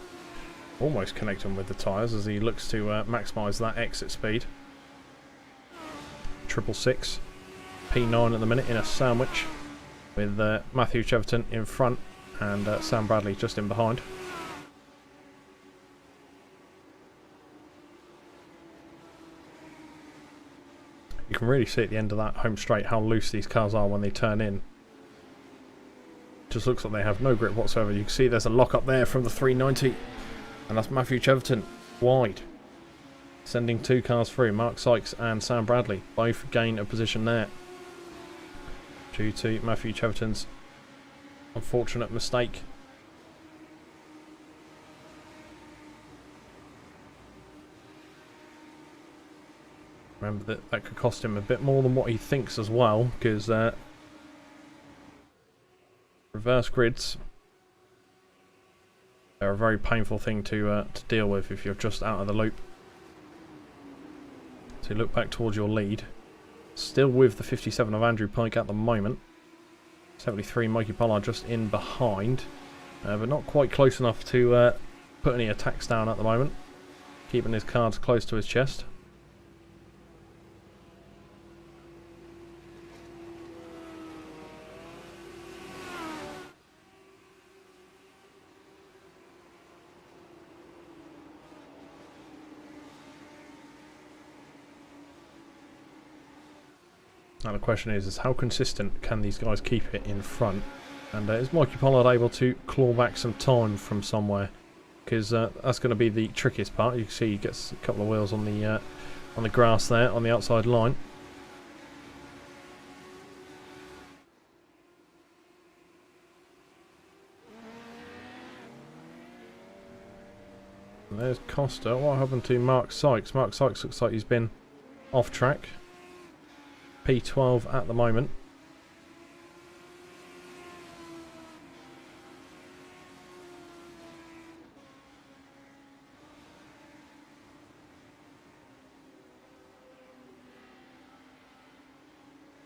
almost connecting with the tyres as he looks to maximise that exit speed. 666, P9 at the minute in a sandwich with Matthew Cheverton in front and Sam Bradley just in behind. You can really see at the end of that home straight how loose these cars are when they turn in. Just looks like they have no grip whatsoever. You can see there's a lock up there from the 390, and that's Matthew Cheverton wide, sending two cars through. Mark Sykes and Sam Bradley both gain a position there due to Matthew Cheverton's unfortunate mistake. Remember that could cost him a bit more than what he thinks as well, because reverse grids are a very painful thing to deal with if you're just out of the loop. So you look back towards your lead. Still with the 57 of Andrew Pike at the moment. 73 Mikey Pollard just in behind. But not quite close enough to put any attacks down at the moment. Keeping his cards close to his chest. Now the question is how consistent can these guys keep it in front? And is Mikey Pollard able to claw back some time from somewhere? Because that's going to be the trickiest part. You can see he gets a couple of wheels on the grass there on the outside line. And there's Costa. What happened to Mark Sykes? Mark Sykes looks like he's been off track. P12 at the moment.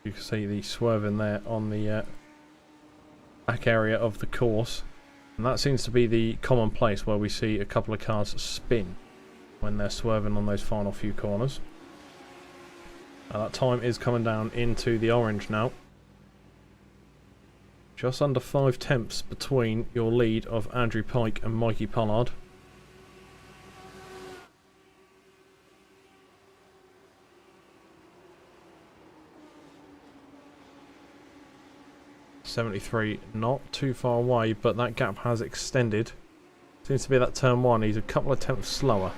You can see the swerving there on the back area of the course, and that seems to be the common place where we see a couple of cars spin when they're swerving on those final few corners. That time is coming down into the orange now. Just under 5 tenths between your lead of Andrew Pike and Mikey Pollard. .73, not too far away, but that gap has extended. Seems to be that turn one, he's a couple of tenths slower.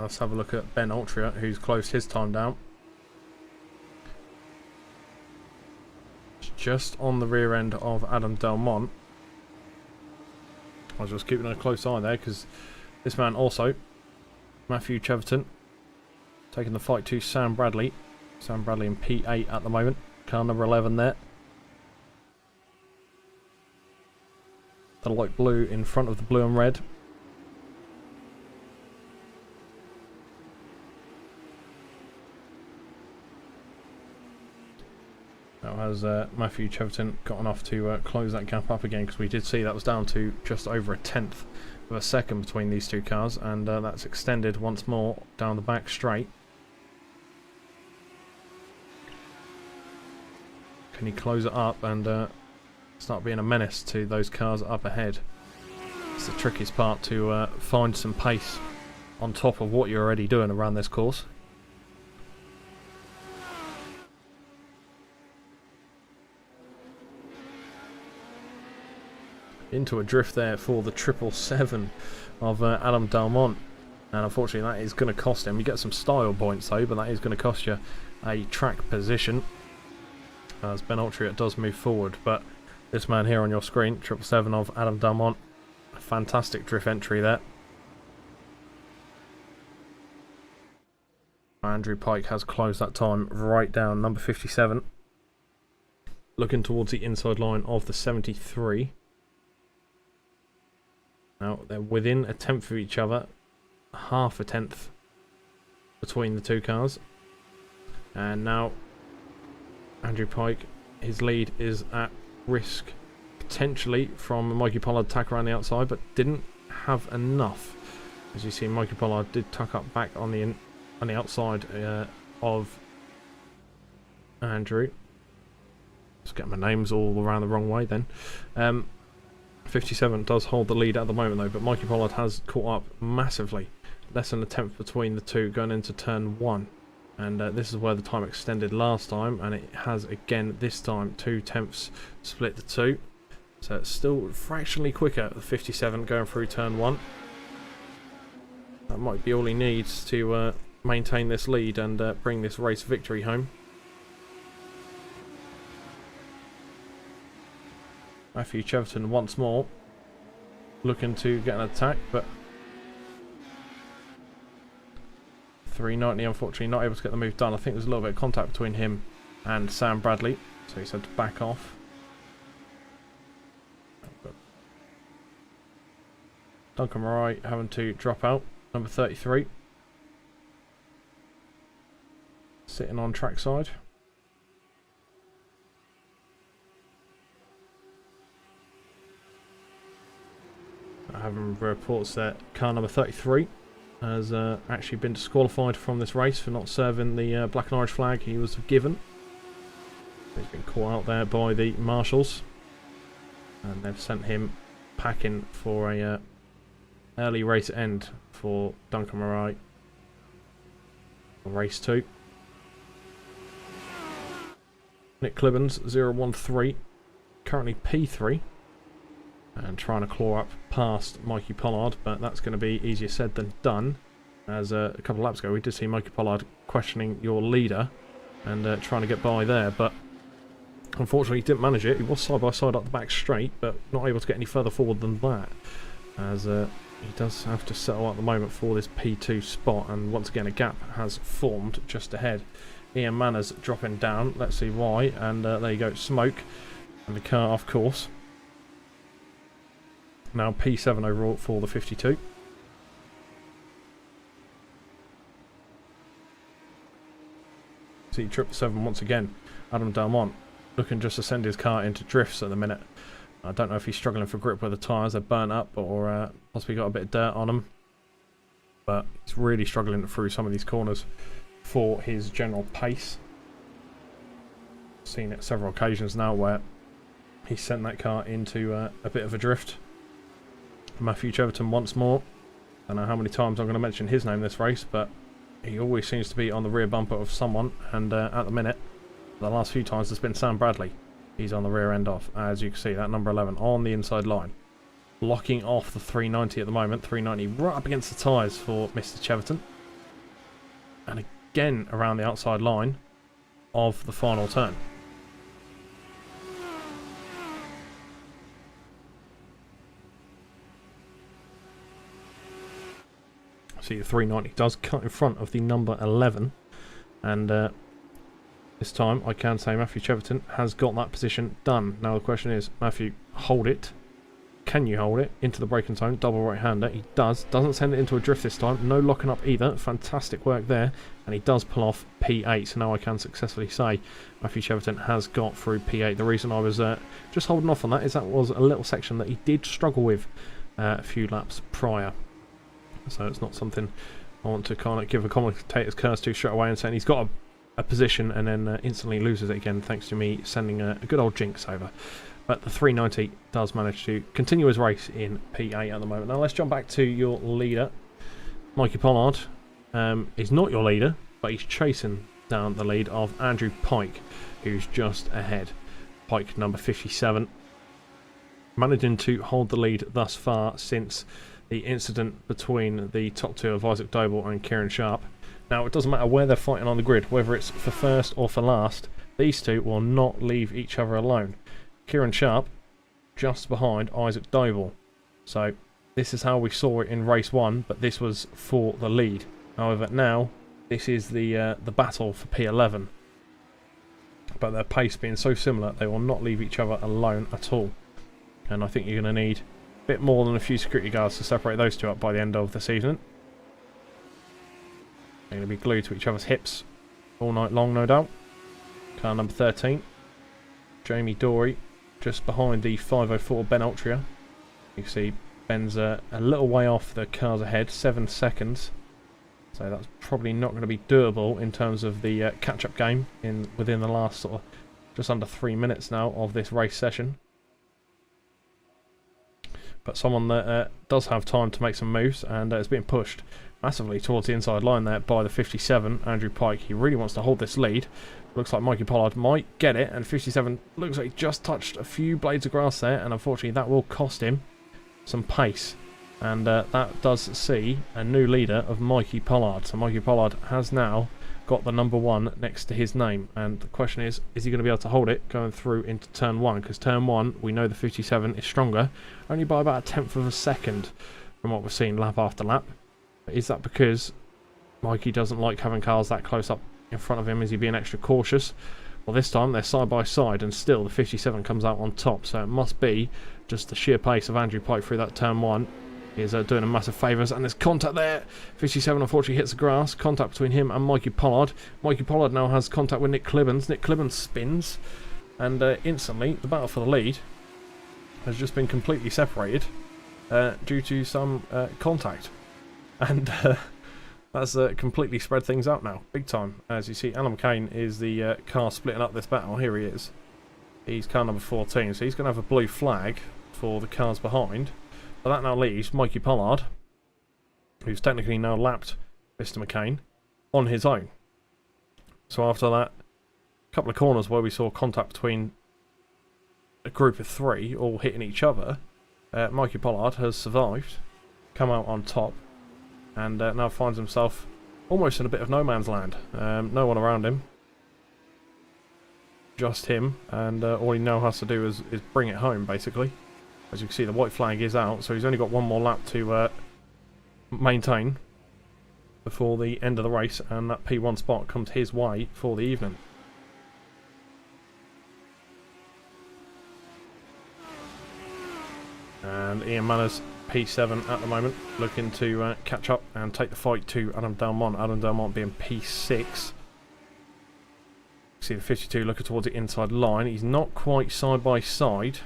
Let's have a look at Ben Ultra, who's closed his time down. Just on the rear end of Adam Delmont. I was just keeping a close eye there because this man also, Matthew Cheverton, taking the fight to Sam Bradley. Sam Bradley in P8 at the moment. Car number 11 there. The light blue in front of the blue and red. Now has Matthew Cheverton gotten off to close that gap up again, because we did see that was down to just over a tenth of a second between these two cars, and that's extended once more down the back straight. Can he close it up and start being a menace to those cars up ahead? It's the trickiest part, to find some pace on top of what you're already doing around this course. Into a drift there for the 777 of Adam Dalmont, and unfortunately that is going to cost him. You get some style points though, but that is going to cost you a track position as Ben Altria does move forward. But this man here on your screen, 777 of Adam Dalmont, a fantastic drift entry there. Andrew Pike has closed that time right down, number 57, looking towards the inside line of the 73. Now they're within a tenth of each other, half a tenth between the two cars, and now Andrew Pike, his lead is at risk potentially from Mikey Pollard attack around the outside, but didn't have enough. As you see, Mikey Pollard did tuck up back on the outside of Andrew. Just get my names all around the wrong way then. 57 does hold the lead at the moment though, but Mikey Pollard has caught up massively. Less than a tenth between the two going into turn 1. And this is where the time extended last time, and it has again this time. 2 tenths split the two. So it's still fractionally quicker, the 57 going through turn 1. That might be all he needs to maintain this lead and bring this race victory home. Matthew Cheverton once more looking to get an attack, but 390 unfortunately not able to get the move done. I think there's a little bit of contact between him and Sam Bradley, so he's had to back off. Duncan Murray having to drop out, number 33, sitting on trackside. I have reports that car number 33 has actually been disqualified from this race for not serving the black and orange flag he was given. He's been caught out there by the marshals, and they've sent him packing for a early race end for Duncan Murray on race 2. Nick Clibbons 013, currently P3, and trying to claw up past Mikey Pollard, but that's going to be easier said than done, as a couple of laps ago we did see Mikey Pollard questioning your leader and trying to get by there, but unfortunately he didn't manage it. He was side by side up the back straight, but not able to get any further forward than that, as he does have to settle at the moment for this P2 spot, and once again a gap has formed just ahead. Ian Manners dropping down, let's see why, and there you go, smoke, and the car off course. Now P7 overall for the 52. See 777 once again. Adam Dalmont looking just to send his car into drifts at the minute. I don't know if he's struggling for grip with the tyres, they're burnt up, or possibly got a bit of dirt on them. But he's really struggling through some of these corners for his general pace. Seen it several occasions now where he sent that car into a bit of a drift. Matthew Cheverton once more. I don't know how many times I'm going to mention his name this race, but he always seems to be on the rear bumper of someone, and at the minute, the last few times it's been Sam Bradley. He's on the rear end off, as you can see, that number 11 on the inside line. Blocking off the 390 at the moment, 390 right up against the tyres for Mr. Cheverton. And again around the outside line of the final turn. See, the 390 does cut in front of the number 11, and this time I can say Matthew Cheverton has got that position done. Now the question is, Matthew, hold it. Can you hold it into the braking zone? Double right-hander. He does. Doesn't send it into a drift this time. No locking up either. Fantastic work there. And he does pull off P8, so now I can successfully say Matthew Cheverton has got through P8. The reason I was just holding off on that is that was a little section that he did struggle with a few laps prior. So it's not something I want to kind of give a commentator's curse to straight away and saying he's got a position and then instantly loses it again thanks to me sending a good old jinx over. But the 390 does manage to continue his race in P8 at the moment. Now let's jump back to your leader. Mikey Pollard is not your leader, but he's chasing down the lead of Andrew Pike, who's just ahead. Pike number 57, managing to hold the lead thus far since the incident between the top two of Isaac Doble and Kieran Sharp. Now it doesn't matter where they're fighting on the grid, whether it's for first or for last, these two will not leave each other alone. Kieran Sharp just behind Isaac Doble. So this is how we saw it in race 1, but this was for the lead. However, now this is the battle for P11. But their pace being so similar, they will not leave each other alone at all. And I think you're going to need a bit more than a few security guards to separate those two up by the end of this evening. They're going to be glued to each other's hips all night long, no doubt. Car number 13, Jamie Dory, just behind the 504 Ben Altria. You can see Ben's a little way off the cars ahead, 7 seconds. So that's probably not going to be doable in terms of the catch-up game within the last sort of just under 3 minutes now of this race session. But someone that does have time to make some moves and is being pushed massively towards the inside line there by the 57, Andrew Pike. He really wants to hold this lead. Looks like Mikey Pollard might get it, and 57 looks like he just touched a few blades of grass there, and unfortunately that will cost him some pace. And that does see a new leader of Mikey Pollard. So Mikey Pollard has now got the number 1 next to his name, and the question is he going to be able to hold it going through into turn 1? Because turn 1, we know the 57 is stronger, only by about a 1/10 of a second from what we've seen lap after lap. But is that because Mikey doesn't like having cars that close up in front of him? Is he being extra cautious? Well, this time they're side by side, and still the 57 comes out on top, so it must be just the sheer pace of Andrew Pike through that turn 1 is doing him massive favours, and there's contact there. 57 unfortunately hits the grass. Contact between him and Mikey Pollard. Mikey Pollard now has contact with Nick Clibbens. Nick Clibbens spins, and instantly the battle for the lead has just been completely separated due to some contact, and that's completely spread things out now, big time. As you see, Alan McCain is the car splitting up this battle. Here he is. He's car number 14, so he's going to have a blue flag for the cars behind. But that now leaves Mikey Pollard, who's technically now lapped Mr. McCain, on his own. So after that couple of corners where we saw contact between a group of 3 all hitting each other, Mikey Pollard has survived, come out on top, and now finds himself almost in a bit of no man's land. No one around him, just him, and all he now has to do is bring it home, basically. As you can see, the white flag is out, so he's only got one more lap to maintain before the end of the race, and that P1 spot comes his way for the evening. And Ian Manners, P7 at the moment, looking to catch up and take the fight to Adam Delmont. Adam Delmont being P6. See the 52 looking towards the inside line. He's not quite side by side,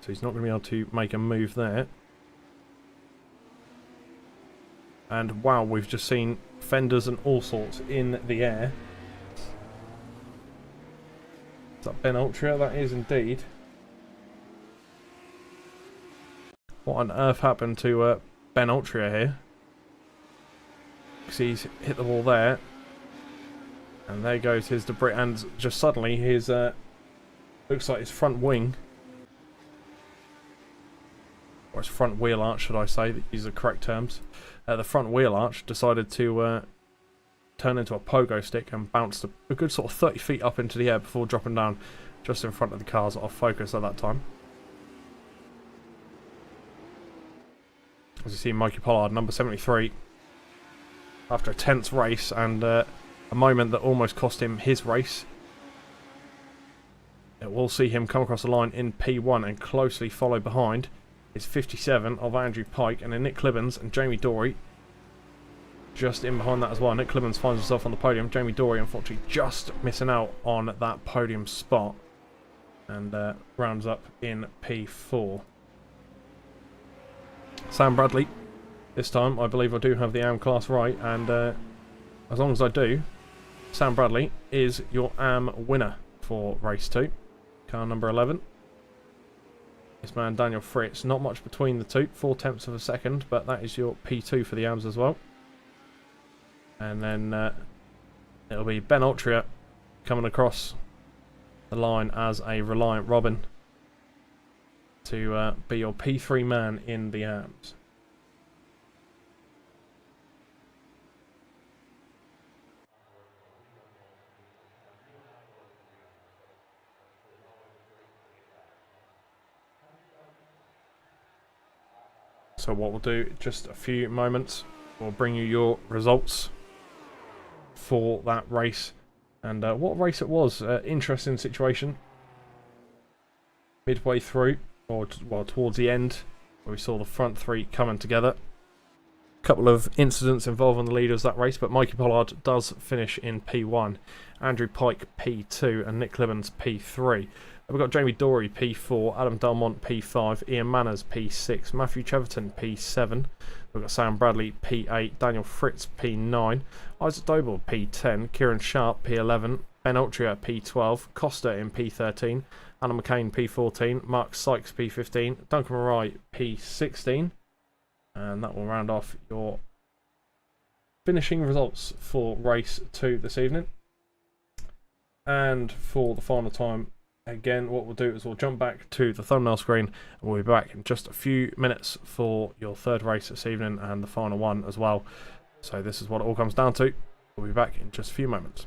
so he's not going to be able to make a move there. And wow, we've just seen fenders and all sorts in the air. Is that Ben Altria? That is indeed. What on earth happened to Ben Altria here? Because he's hit the wall there. And there goes his debris, and just suddenly his looks like his front wing, or his front wheel arch, should I say, these are the correct terms. The front wheel arch decided to turn into a pogo stick and bounced a good sort of 30 feet up into the air before dropping down just in front of the cars off focus at that time. As you see, Mikey Pollard, number 73, after a tense race and a moment that almost cost him his race. It will see him come across the line in P1 and closely followed behind is 57 of Andrew Pike, and then Nick Clibbens and Jamie Dory just in behind that as well. Nick Clemens finds himself on the podium. Jamie Dory, unfortunately, just missing out on that podium spot. And rounds up in P4. Sam Bradley. This time, I believe I do have the AM class right. And as long as I do, Sam Bradley is your AM winner for race 2. Car number 11. This man, Daniel Fritz. Not much between the two. 4/10 of a second. But that is your P2 for the AMs as well. And then it'll be Ben Altria coming across the line as a Reliant Robin to be your P3 man in the AMs. So what we'll do, just a few moments, we'll bring you your results for that race. And what race it was, interesting situation. Midway through, or well, towards the end, where we saw the front three coming together. A couple of incidents involving the leaders of that race, but Mikey Pollard does finish in P1. Andrew Pike P2 and Nick Clemens P3. We've got Jamie Dory P4, Adam Delmont P5, Ian Manners P6, Matthew Cheverton P7. We've got Sam Bradley P8, Daniel Fritz P9, Isaac Doble P10, Kieran Sharp P11, Ben Altria P12, Costa in P13, Anna McCain P14, Mark Sykes P15, Duncan Marai P16. And that will round off your finishing results for race 2 this evening. And for the final time, again, what we'll do is we'll jump back to the thumbnail screen and we'll be back in just a few minutes for your third race this evening and the final one as well. So this is what it all comes down to. We'll be back in just a few moments.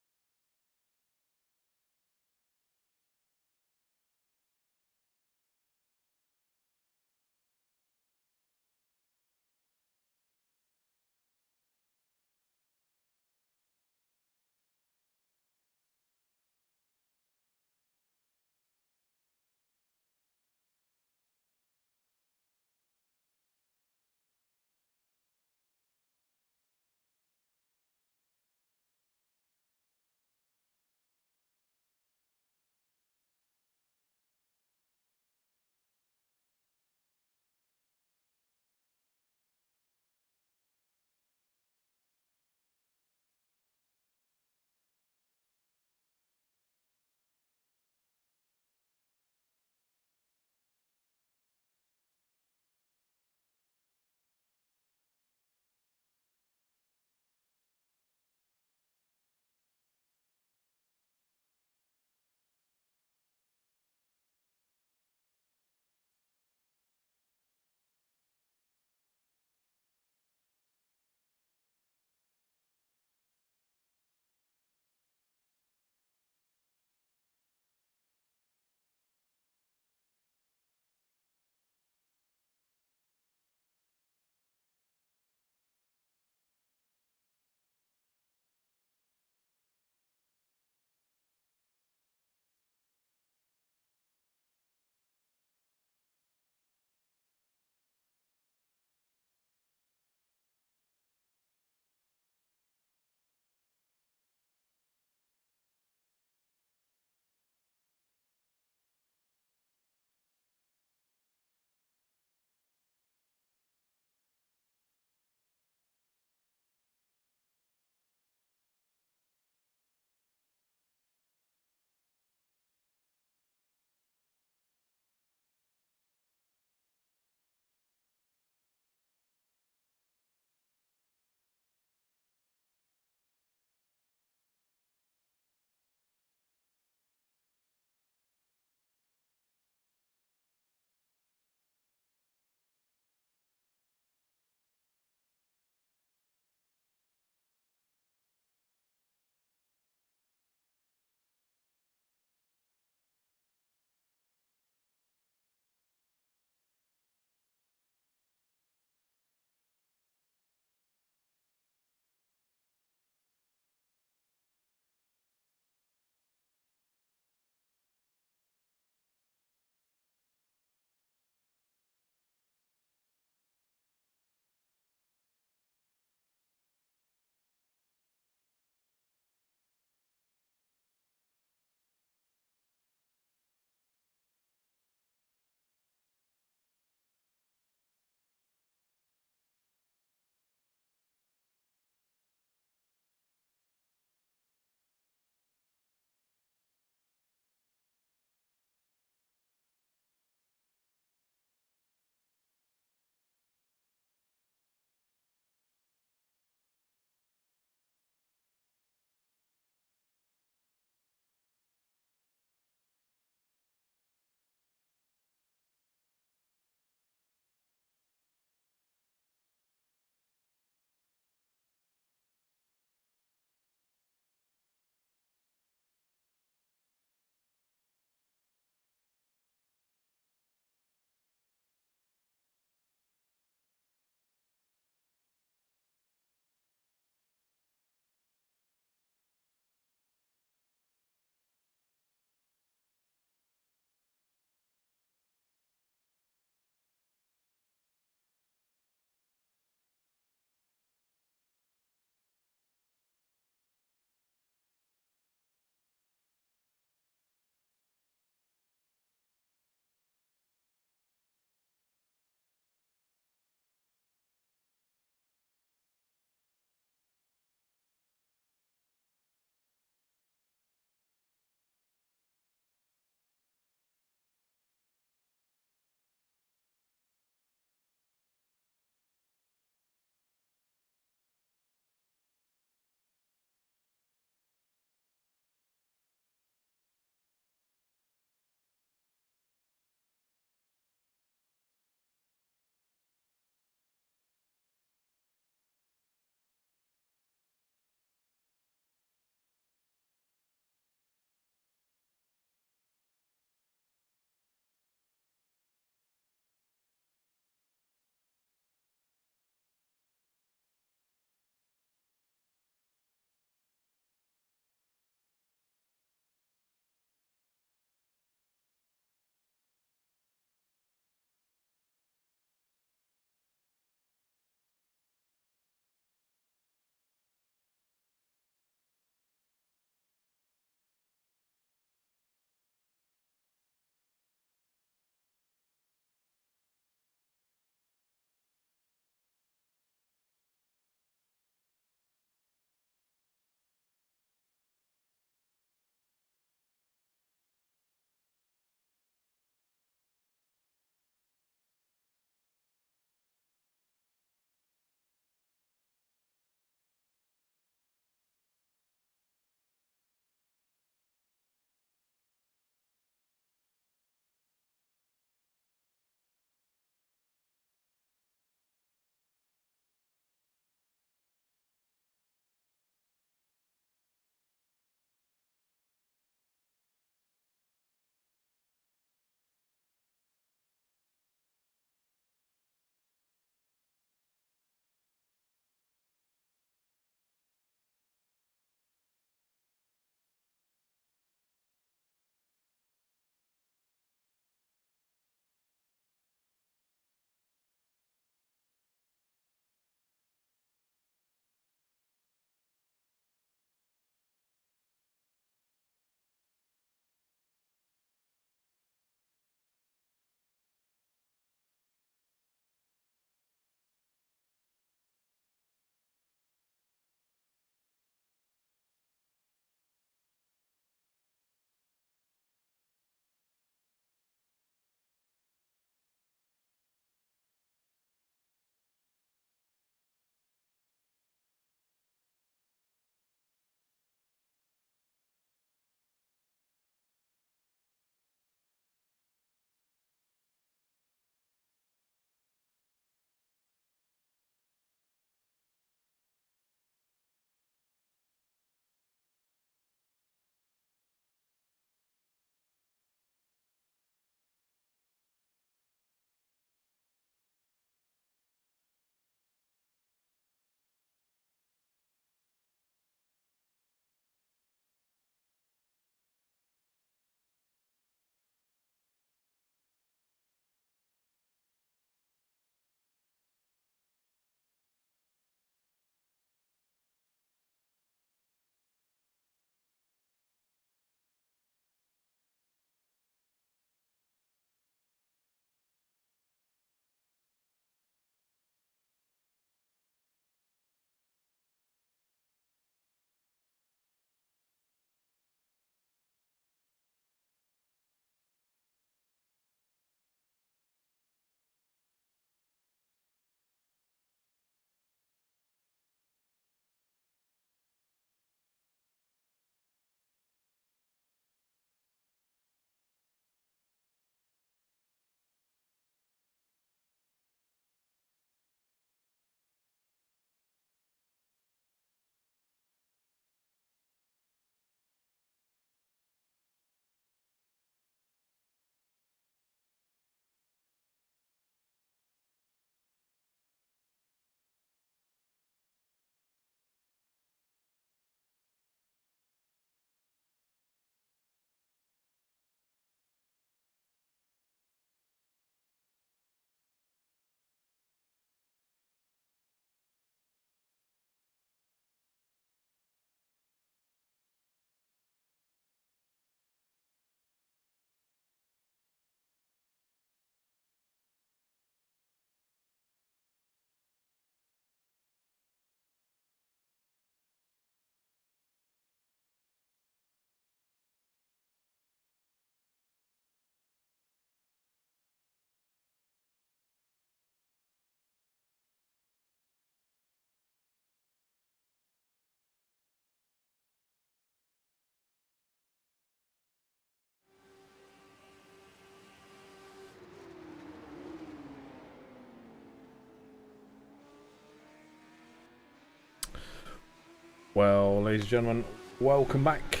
Well, ladies and gentlemen, welcome back.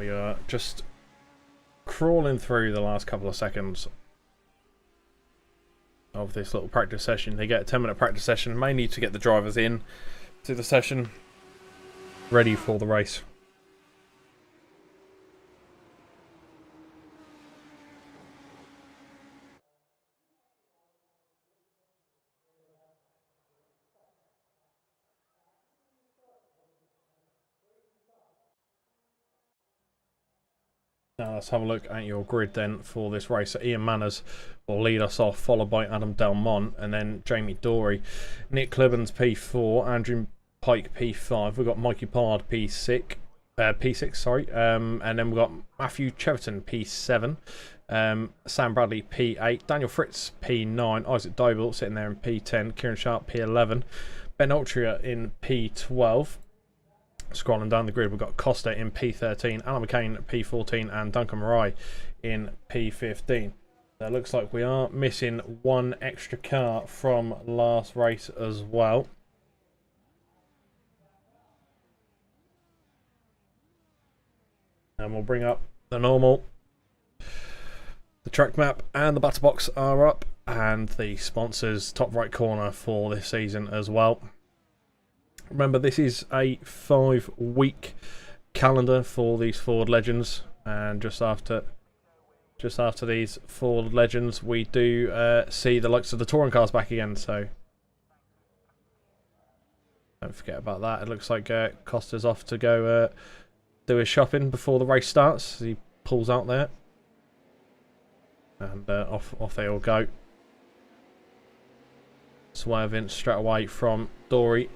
We are just crawling through the last couple of seconds of this little practice session. They get a 10-minute practice session, mainly to get the drivers in to the session, ready for the race. Now let's have a look at your grid then for this race. So Ian Manners will lead us off, followed by Adam Delmont, and then Jamie Dory. Nick Clibbons P4, Andrew Pike P5. We've got Mikey Pollard P6, and then we've got Matthew Cheverton P7, Sam Bradley P8, Daniel Fritz P9, Isaac Doble sitting there in P10, Kieran Sharp P11, Ben Altria in P12. Scrolling down the grid, we've got Costa in P13, Alan McCain P14, and Duncan Marai in P15. So it looks like we are missing one extra car from last race as well. And we'll bring up the normal. The track map and the batter box are up, and the sponsors top right corner for this season as well. Remember, this is a 5-week calendar for these Ford Legends, and just after these Ford Legends, we do see the likes of the touring cars back again. So don't forget about that. It looks like Costa's off to go do his shopping before the race starts. He pulls out there, and off they all go. Swerving straight away from Dory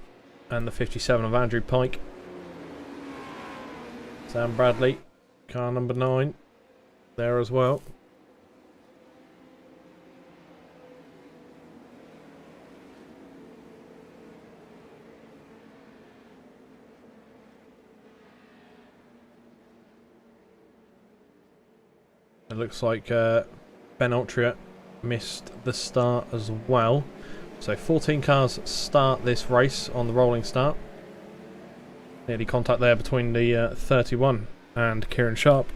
and the 57 of Andrew Pike. Sam Bradley, car number 9, there as well. It looks like Ben Altria missed the start as well. So 14 cars start this race on the rolling start. Nearly contact there between the 31 and Kieran Sharp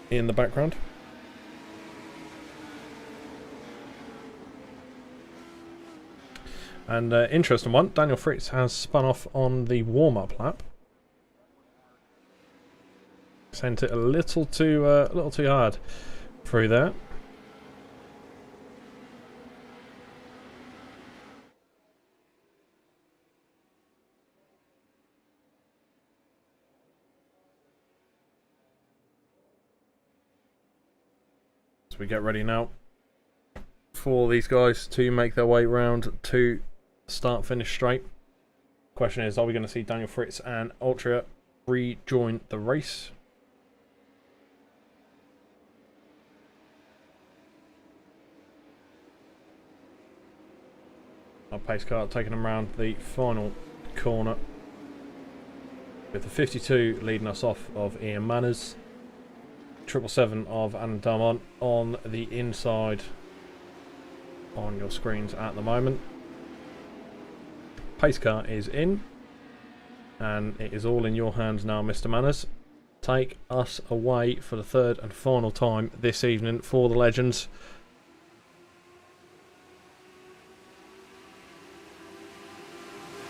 in the background. And interesting one, Daniel Fritz has spun off on the warm-up lap. Sent it a little too hard through there. So we get ready now for these guys to make their way round to start finish straight. Question is, are we going to see Daniel Fritz and Altria rejoin the race? Our pace car taking them around the final corner, with the 52 leading us off of Ian Manners, 777 of Adam Delmont on the inside on your screens at the moment. Pace car is in, and it is all in your hands now, Mr. Manners. Take us away for the third and final time this evening for the Legends.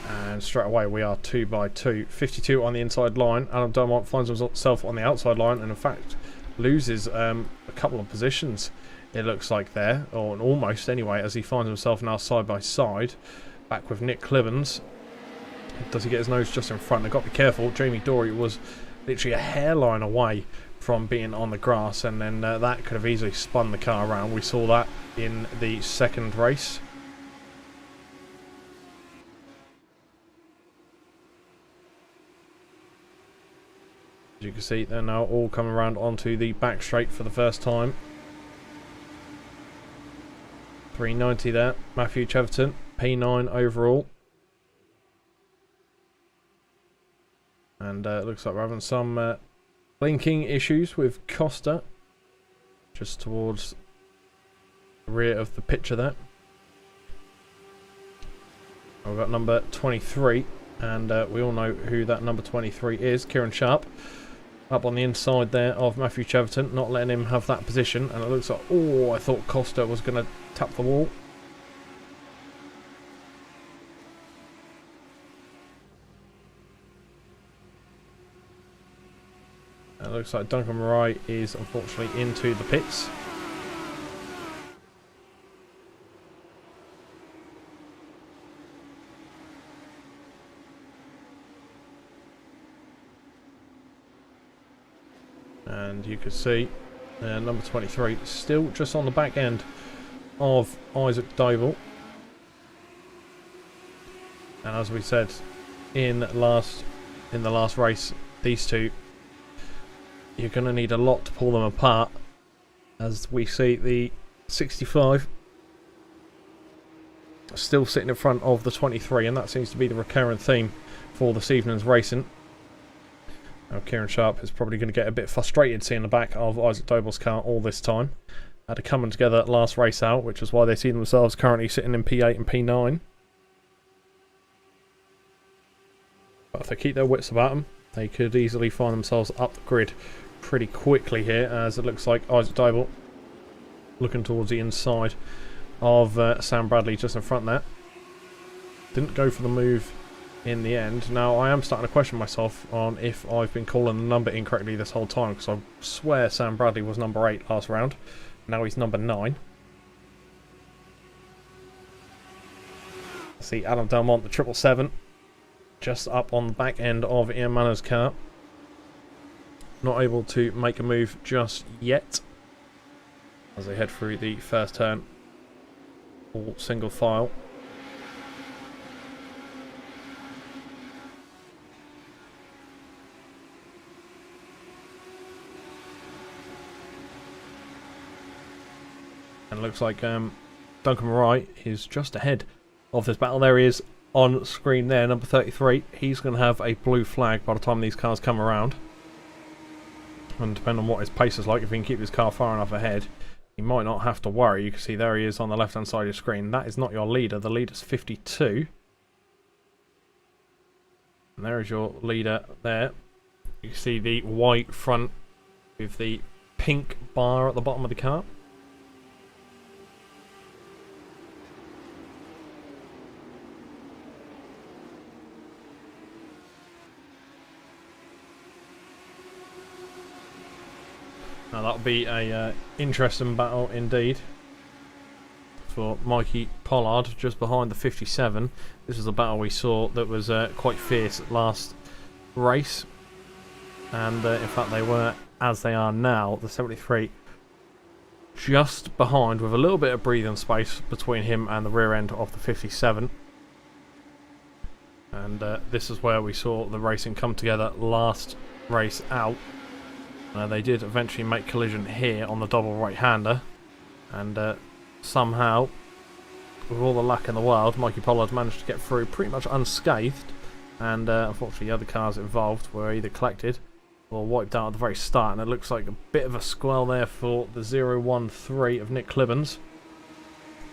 And straight away we are 2 by 2. 52 on the inside line. Adam Delmont finds himself on the outside line, and in fact loses a couple of positions, it looks like there, or almost anyway, as he finds himself now side by side back with Nick Clibbons. Does he get his nose just in front? They've got to be careful. Jamie Dory was literally a hairline away from being on the grass, and then that could have easily spun the car around. We saw that in the second race. As you can see, they're now all coming around onto the back straight for the first time. 390 there, Matthew Cheverton, P9 overall. And it looks like we're having some blinking issues with Costa, just towards the rear of the picture there. We've got number 23, and we all know who that number 23 is, Kieran Sharp. Up on the inside there of Matthew Cheverton, not letting him have that position, and it looks like, oh, I thought Costa was going to tap the wall. It looks like Duncan Murray is unfortunately into the pits. And you can see number 23 still just on the back end of Isaac Doble. And as we said in the last race, these two, you're going to need a lot to pull them apart, as we see the 65 still sitting in front of the 23, and that seems to be the recurrent theme for this evening's racing. Now Kieran Sharp is probably going to get a bit frustrated seeing the back of Isaac Doble's car all this time. Had to come together last race out, which is why they see themselves currently sitting in P8 and P9. But if they keep their wits about them, they could easily find themselves up the grid pretty quickly here, as it looks like Isaac Doble looking towards the inside of Sam Bradley just in front there. Didn't go for the move in the end. Now I am starting to question myself on if I've been calling the number incorrectly this whole time, because I swear Sam Bradley was number 8 last round. Now he's number 9. See Adam Delmont, the 777, just up on the back end of Ian Mannor's car. Not able to make a move just yet as they head through the first turn, all single file. And it looks like Duncan Murray is just ahead of this battle. There he is on screen there, number 33. He's going to have a blue flag by the time these cars come around. And depending on what his pace is like, if he can keep his car far enough ahead, he might not have to worry. You can see there he is on the left hand side of your screen. That is not your leader. The leader's 52. And there is your leader there. You can see the white front with the pink bar at the bottom of the car. Now that'll be a interesting battle indeed for Mikey Pollard just behind the 57. This was a battle we saw that was quite fierce last race, and in fact they were as they are now. The 73 just behind with a little bit of breathing space between him and the rear end of the 57. And this is where we saw the racing come together last race out. They did eventually make collision here on the double right-hander, and somehow, with all the luck in the world, Mikey Pollard managed to get through pretty much unscathed, and unfortunately the other cars involved were either collected or wiped out at the very start, and it looks like a bit of a squall there for the 013 of Nick Clibbons.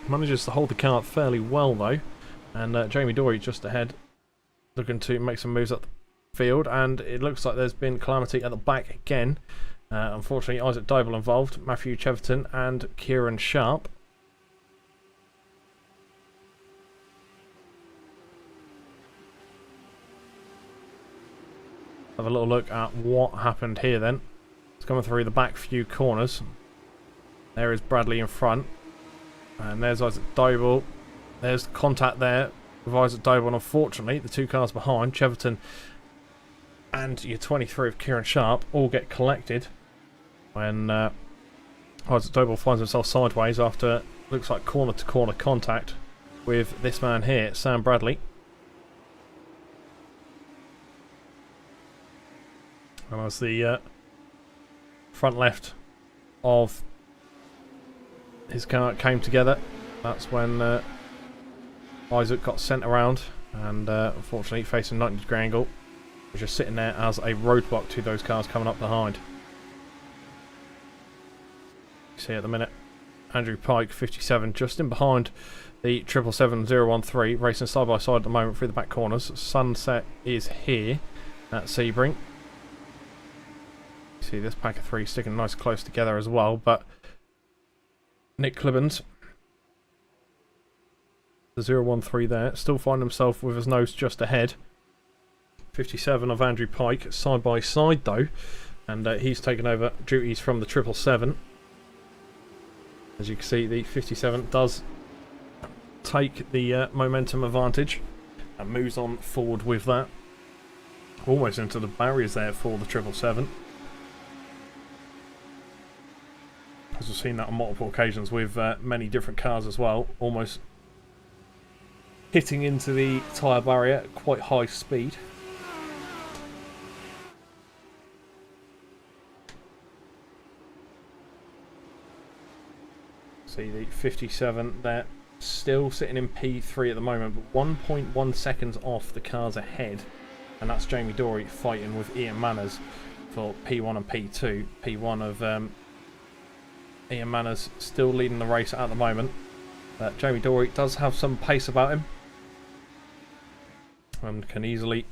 Manages to hold the car fairly well though, and Jamie Dory just ahead, looking to make some moves up the field, and it looks like there's been calamity at the back again. Unfortunately Isaac Doble involved, Matthew Cheverton and Kieran Sharp. Have a little look at what happened here then. It's coming through the back few corners. There is Bradley in front, and there's Isaac Doble. There's contact there with Isaac Doble, and unfortunately the two cars behind, Cheverton and your 23 of Kieran Sharp, all get collected when Isaac Doble finds himself sideways after looks like corner to corner contact with this man here, Sam Bradley. And as the front left of his car came together, that's when Isaac got sent around, and unfortunately facing a 90 degree angle, was just sitting there as a roadblock to those cars coming up behind. You see at the minute Andrew Pike, 57, just in behind the 777-013, racing side by side at the moment through the back corners. Sunset is here at Sebring. See this pack of 3 sticking nice close together as well, but Nick Clibbens, the 013 there, still find himself with his nose just ahead. 57 of Andrew Pike, side by side though, and he's taken over duties from the 777. As you can see, the 57 does take the momentum advantage and moves on forward with that. Almost into the barriers there for the 777. As we've seen that on multiple occasions with many different cars as well, almost hitting into the tyre barrier at quite high speed. See the 57 there, still sitting in P3 at the moment, but 1.1 seconds off the cars ahead, and that's Jamie Dory fighting with Ian Manners for P1 and P2. P1 of Ian Manners still leading the race at the moment. Jamie Dory does have some pace about him and can easily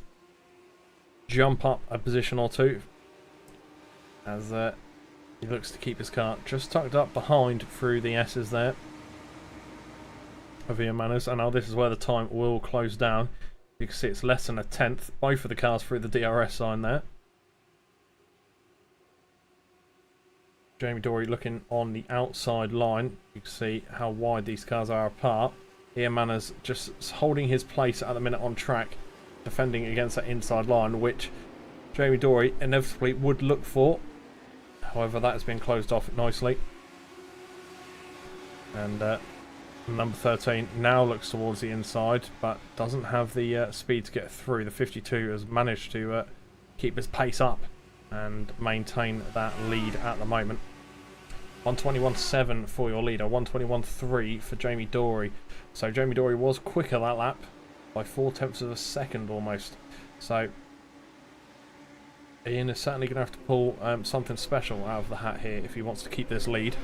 jump up a position or two as he looks to keep his car just tucked up behind through the S's there of Ian Manners. And now this is where the time will close down. You can see it's less than a tenth, both of the cars through the DRS sign there. Jamie Dory looking on the outside line. You can see how wide these cars are apart. Ian Manners just holding his place at the minute on track, defending against that inside line, which Jamie Dory inevitably would look for. However, that has been closed off nicely. And number 13 now looks towards the inside, but doesn't have the speed to get through. The 52 has managed to keep his pace up and maintain that lead at the moment. 121.7 for your leader, 121.3 for Jamie Dory. So Jamie Dory was quicker that lap by 0.4 of a second almost. So Ian is certainly going to have to pull something special out of the hat here if he wants to keep this lead.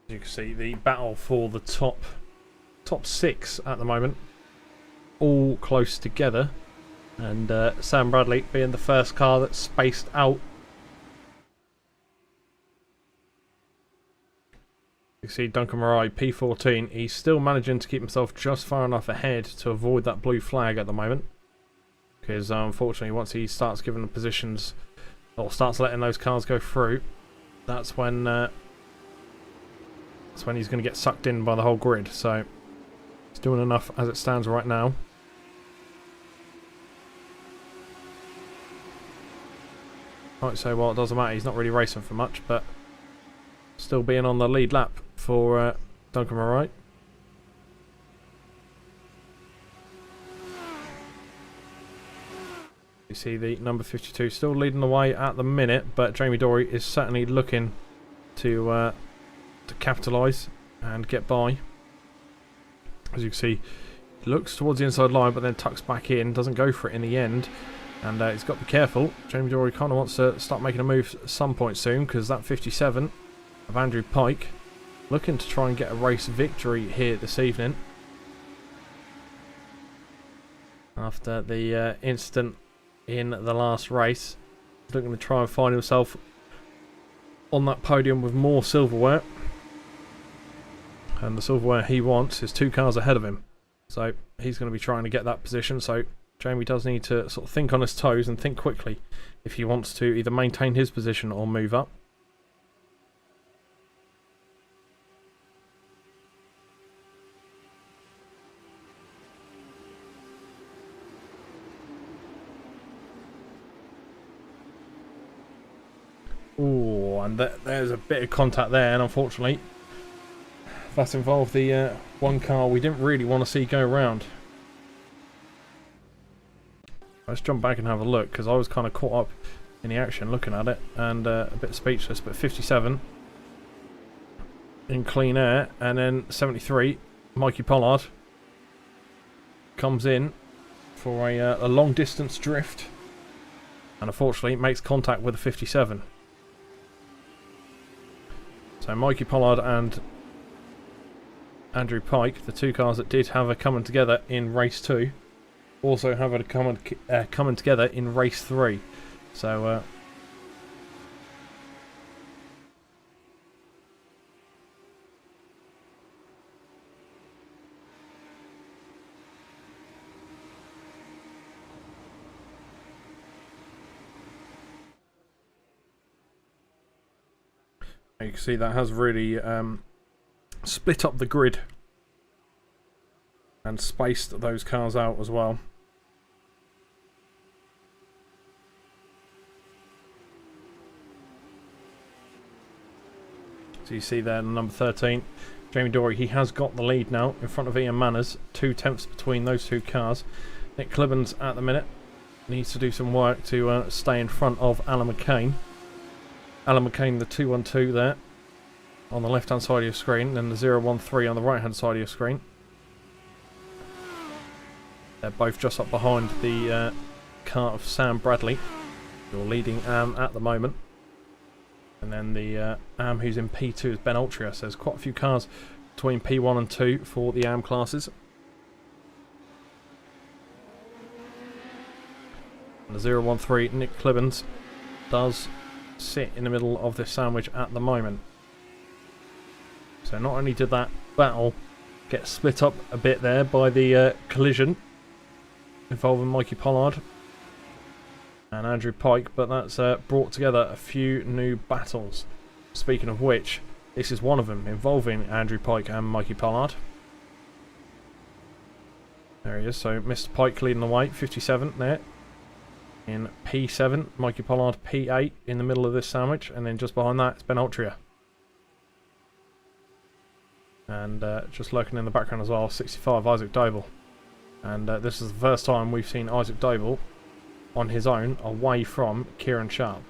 You can see the battle for the top 6 at the moment, all close together, and Sam Bradley being the first car that's spaced out. You see Duncan Marai, P14, he's still managing to keep himself just far enough ahead to avoid that blue flag at the moment, because unfortunately once he starts giving the positions or starts letting those cars go through, that's when he's going to get sucked in by the whole grid. So he's doing enough as it stands right now. Might say, well, it doesn't matter, he's not really racing for much, but still being on the lead lap for Duncan Marai. You see the number 52 still leading the way at the minute, but Jamie Dory is certainly looking to capitalise and get by. As you can see, he looks towards the inside line but then tucks back in, doesn't go for it in the end, and he's got to be careful. Jamie Dory kind of wants to start making a move at some point soon, because that 57 of Andrew Pike looking to try and get a race victory here this evening after the incident in the last race. He's looking to try and find himself on that podium with more silverware. And the silverware he wants is 2 cars ahead of him. So he's going to be trying to get that position. So Jamie does need to sort of think on his toes and think quickly if he wants to either maintain his position or move up. Ooh, and there's a bit of contact there, and unfortunately that's involved the one car we didn't really want to see go around. Let's jump back and have a look, because I was kind of caught up in the action looking at it and a bit speechless. But 57 in clean air, and then 73, Mikey Pollard, comes in for a long distance drift, and unfortunately makes contact with the 57. So Mikey Pollard and Andrew Pike, the two cars that did have a coming together in race 2, also have a coming together in race 3. So you can see that has really split up the grid and spaced those cars out as well. So you see there, number 13, Jamie Dory, he has got the lead now in front of Ian Manners. 2 tenths between those two cars. Nick Clibbons at the minute needs to do some work to stay in front of Alan McCain. Alan McCain, the 212 there on the left hand side of your screen, and the 013 on the right hand side of your screen. They're both just up behind the car of Sam Bradley, your leading AM at the moment. And then the AM who's in P2 is Ben Altria. So there's quite a few cars between P1 and 2 for the AM classes. And the 013, Nick Clibbons, does sit in the middle of this sandwich at the moment. So not only did that battle get split up a bit there by the collision involving Mikey Pollard and Andrew Pike, but that's brought together a few new battles. Speaking of which, this is one of them involving Andrew Pike and Mikey Pollard. There he is, so Mr. Pike leading the way, 57 there. In P7, Mikey Pollard P8 in the middle of this sandwich, and then just behind that it's Ben Altria. And just lurking in the background as well, 65, Isaac Doble. And this is the first time we've seen Isaac Doble on his own away from Kieran Sharp.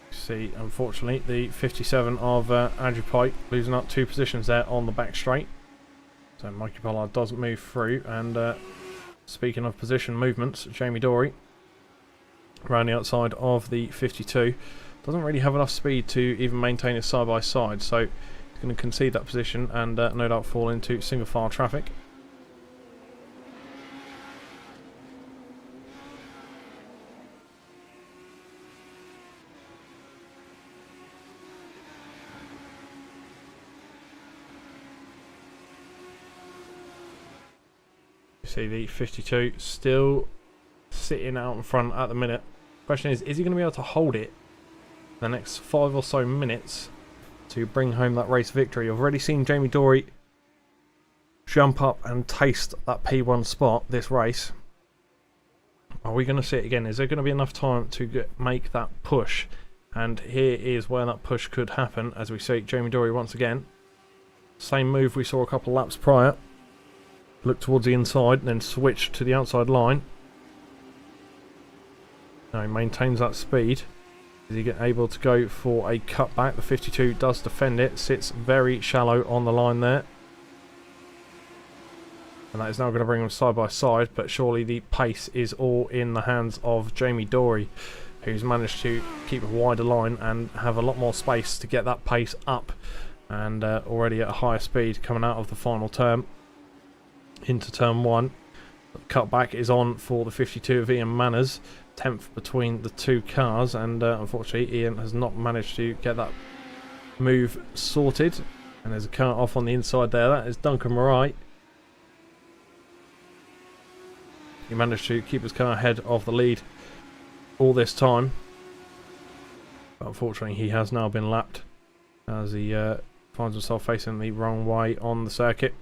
See, unfortunately, the 57 of Andrew Pike losing up 2 positions there on the back straight. So Mikey Pollard doesn't move through, and speaking of position movements, Jamie Dory around the outside of the 52 doesn't really have enough speed to even maintain his side by side, so he's going to concede that position and no doubt fall into single file traffic. You see the 52 still sitting out in front at the minute. Question is he going to be able to hold it the next 5 or so minutes to bring home that race victory? I've already seen Jamie Dory jump up and taste that P1 spot this race. Are we going to see it again? Is there going to be enough time to make that push? And here is where that push could happen, as we see Jamie Dory once again. Same move we saw a couple of laps prior. Look towards the inside and then switch to the outside line. Now he maintains that speed. Is he able to go for a cutback? The 52 does defend it, sits very shallow on the line there. And that is now going to bring them side by side, but surely the pace is all in the hands of Jamie Dory, who's managed to keep a wider line and have a lot more space to get that pace up, and already at a higher speed coming out of the final turn into turn 1. The cutback is on for the 52 of Ian Manners, 10th between the two cars, and unfortunately Ian has not managed to get that move sorted, and there's a car off on the inside there. That is Duncan Murray. He managed to keep his car ahead of the lead all this time, but unfortunately he has now been lapped as he finds himself facing the wrong way on the circuit.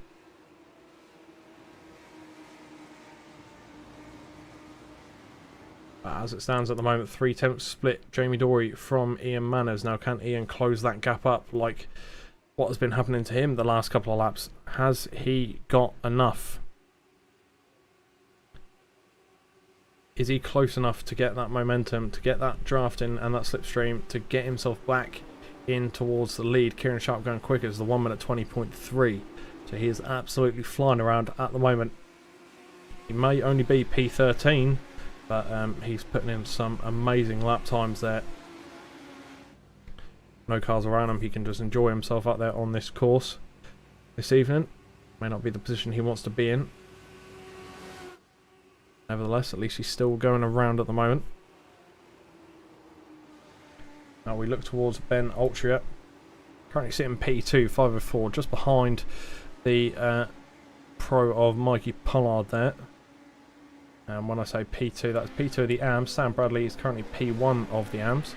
As it stands at the moment, 3/10 split Jamie Dory from Ian Manners. Now, can Ian close that gap up like what has been happening to him the last couple of laps? Has he got enough? is he close enough to get that momentum, to get that drafting and that slipstream, to get himself back in towards the lead? Kieran Sharp going quicker is the 1 minute 20.3. So he is absolutely flying around at the moment. He may only be P13, but he's putting in some amazing lap times there. No cars around him, he can just enjoy himself out there on this course this evening. May not be the position he wants to be in. Nevertheless, at least he's still going around at the moment. Now we look towards Ben Altria. Currently sitting P2, 504, just behind the pro of Mikey Pollard there. And when I say P2, that's P2 of the AMS. Sam Bradley is currently P1 of the AMS.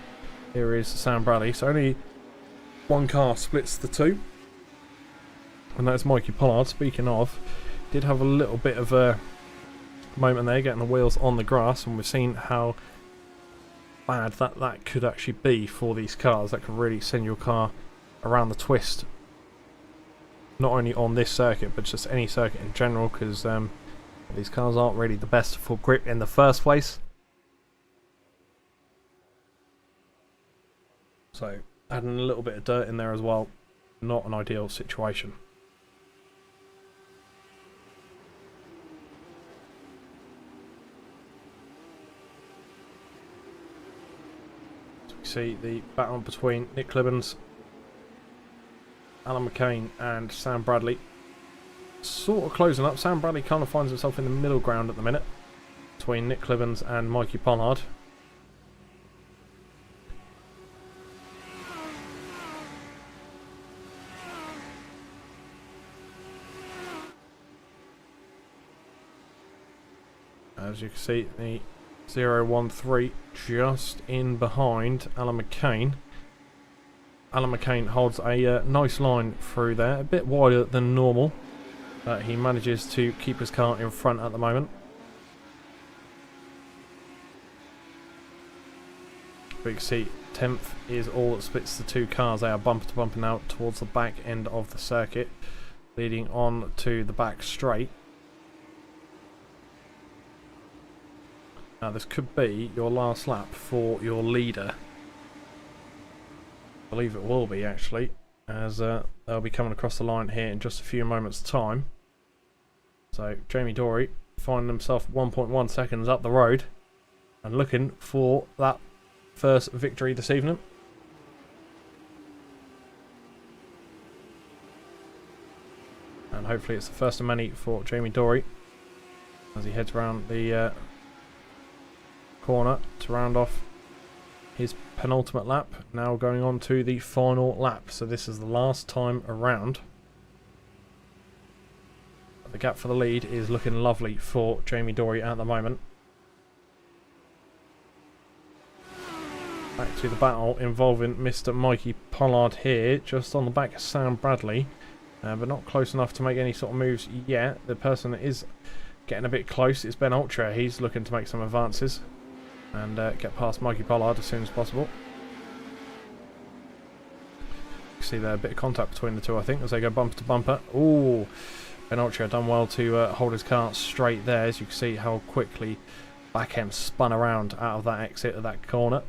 Here is Sam Bradley. So only one car splits the two. And that's Mikey Pollard. Speaking of, did have a little bit of a moment there, getting the wheels on the grass, and we've seen how bad that could actually be for these cars. That could really send your car around the twist, not only on this circuit but just any circuit in general, because these cars aren't really the best for grip in the first place. So adding a little bit of dirt in there as well, not an ideal situation. See the battle between Nick Clibbens, Alan McCain and Sam Bradley sort of closing up. Sam Bradley kind of finds himself in the middle ground at the minute between Nick Clibbens and Mikey Pollard. As you can see, the 013 just in behind Alan McCain. Alan McCain holds a nice line through there, a bit wider than normal, but he manages to keep his car in front at the moment. But you can see 10th is all that splits the two cars. They are bumper to bumper now towards the back end of the circuit, leading on to the back straight. Now this could be your last lap for your leader. I believe it will be actually, as they'll be coming across the line here in just a few moments' time. So Jamie Dory finding himself 1.1 seconds up the road and looking for that first victory this evening. And hopefully it's the first of many for Jamie Dory as he heads around the corner to round off his penultimate lap. Now going on to the final lap, so this is the last time around. The gap for the lead is looking lovely for Jamie Dory at the moment. Back to the battle involving Mr. Mikey Pollard here, just on the back of Sam Bradley, but not close enough to make any sort of moves yet. The person that is getting a bit close is Ben Ultra. He's looking to make some advances and get past Mikey Pollard as soon as possible. You can see there a bit of contact between the two, I think, as they go bumper to bumper. Ooh, Ben Ultra done well to hold his car straight there, as you can see how quickly back end spun around out of that exit of that corner.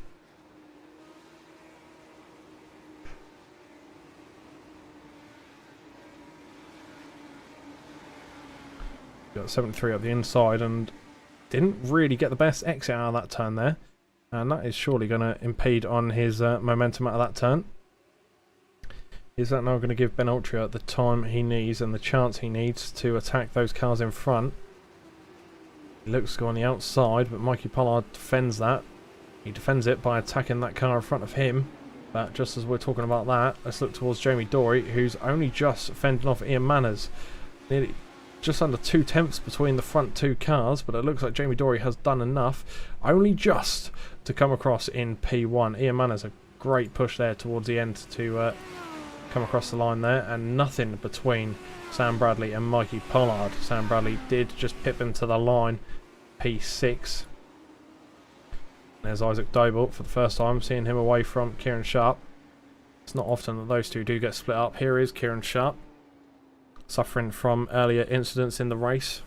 Got 73 up the inside and didn't really get the best exit out of that turn there, and that is surely going to impede on his momentum out of that turn. Is that now going to give Ben Ultra the time he needs and the chance he needs to attack those cars in front? He looks to go on the outside, but Mikey Pollard defends that. He defends it by attacking that car in front of him. But just as we're talking about that, let's look towards Jamie Dory, who's only just fending off Ian Manners. Nearly just under 2/10 between the front two cars, but it looks like Jamie Dory has done enough, only just to come across in P1. Ian Manners, a great push there towards the end to come across the line there, and nothing between Sam Bradley and Mikey Pollard. Sam Bradley did just pip him to the line, P6. There's Isaac Doble for the first time, seeing him away from Kieran Sharp. It's not often that those two do get split up. Here is Kieran Sharp, suffering from earlier incidents in the race.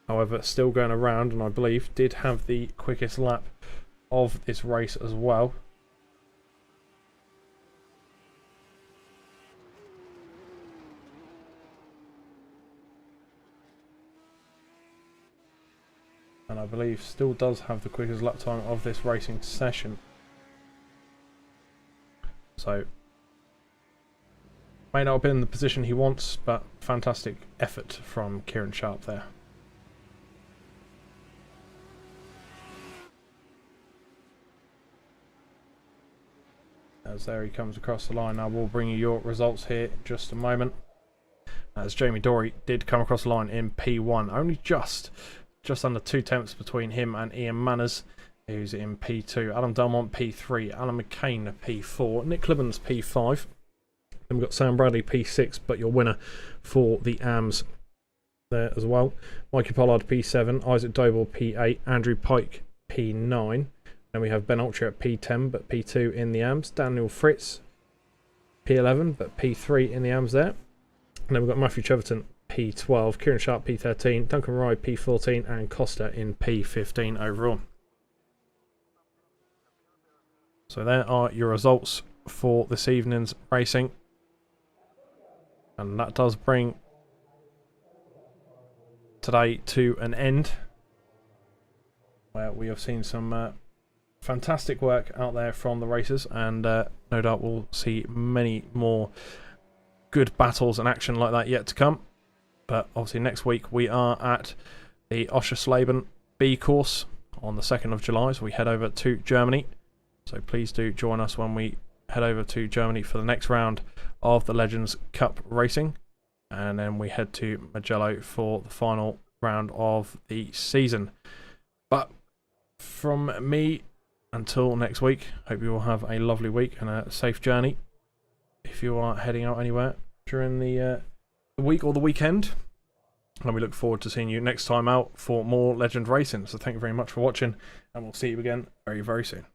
however, still going around, and I believe did have the quickest lap of this race as well. And I believe still does have the quickest lap time of this racing session. So, may not have been in the position he wants, but fantastic effort from Kieran Sharp there. As there he comes across the line. Now we'll bring you your results here in just a moment. As Jamie Dory did come across the line in P1, only just under 2 tenths between him and Ian Manners, who's in P2. Adam Delmont P3, Alan McCain P4, Nick Clibbons P5. Then we've got Sam Bradley P6, but your winner for the AMS there as well. Mikey Pollard P7, Isaac Doble P8, Andrew Pike P9. Then we have Ben Ultra at P10, but P2 in the AMS. Daniel Fritz P11, but P3 in the AMS there. And then we've got Matthew Cheverton P12, Kieran Sharp P13, Duncan Rye P14, and Costa in P15 overall. So there are your results for this evening's racing. And that does bring today to an end, where we have seen some fantastic work out there from the racers, and no doubt we'll see many more good battles and action like that yet to come. But obviously next week we are at the Oschersleben B course on the 2nd of July, so we head over to Germany. So please do join us when we head over to Germany for the next round of the Legends Cup racing, and then we head to Mugello for the final round of the season. But from me, until next week, hope you all have a lovely week and a safe journey if you are heading out anywhere during the week or the weekend. And we look forward to seeing you next time out for more Legend Racing. So thank you very much for watching, and we'll see you again very, very soon.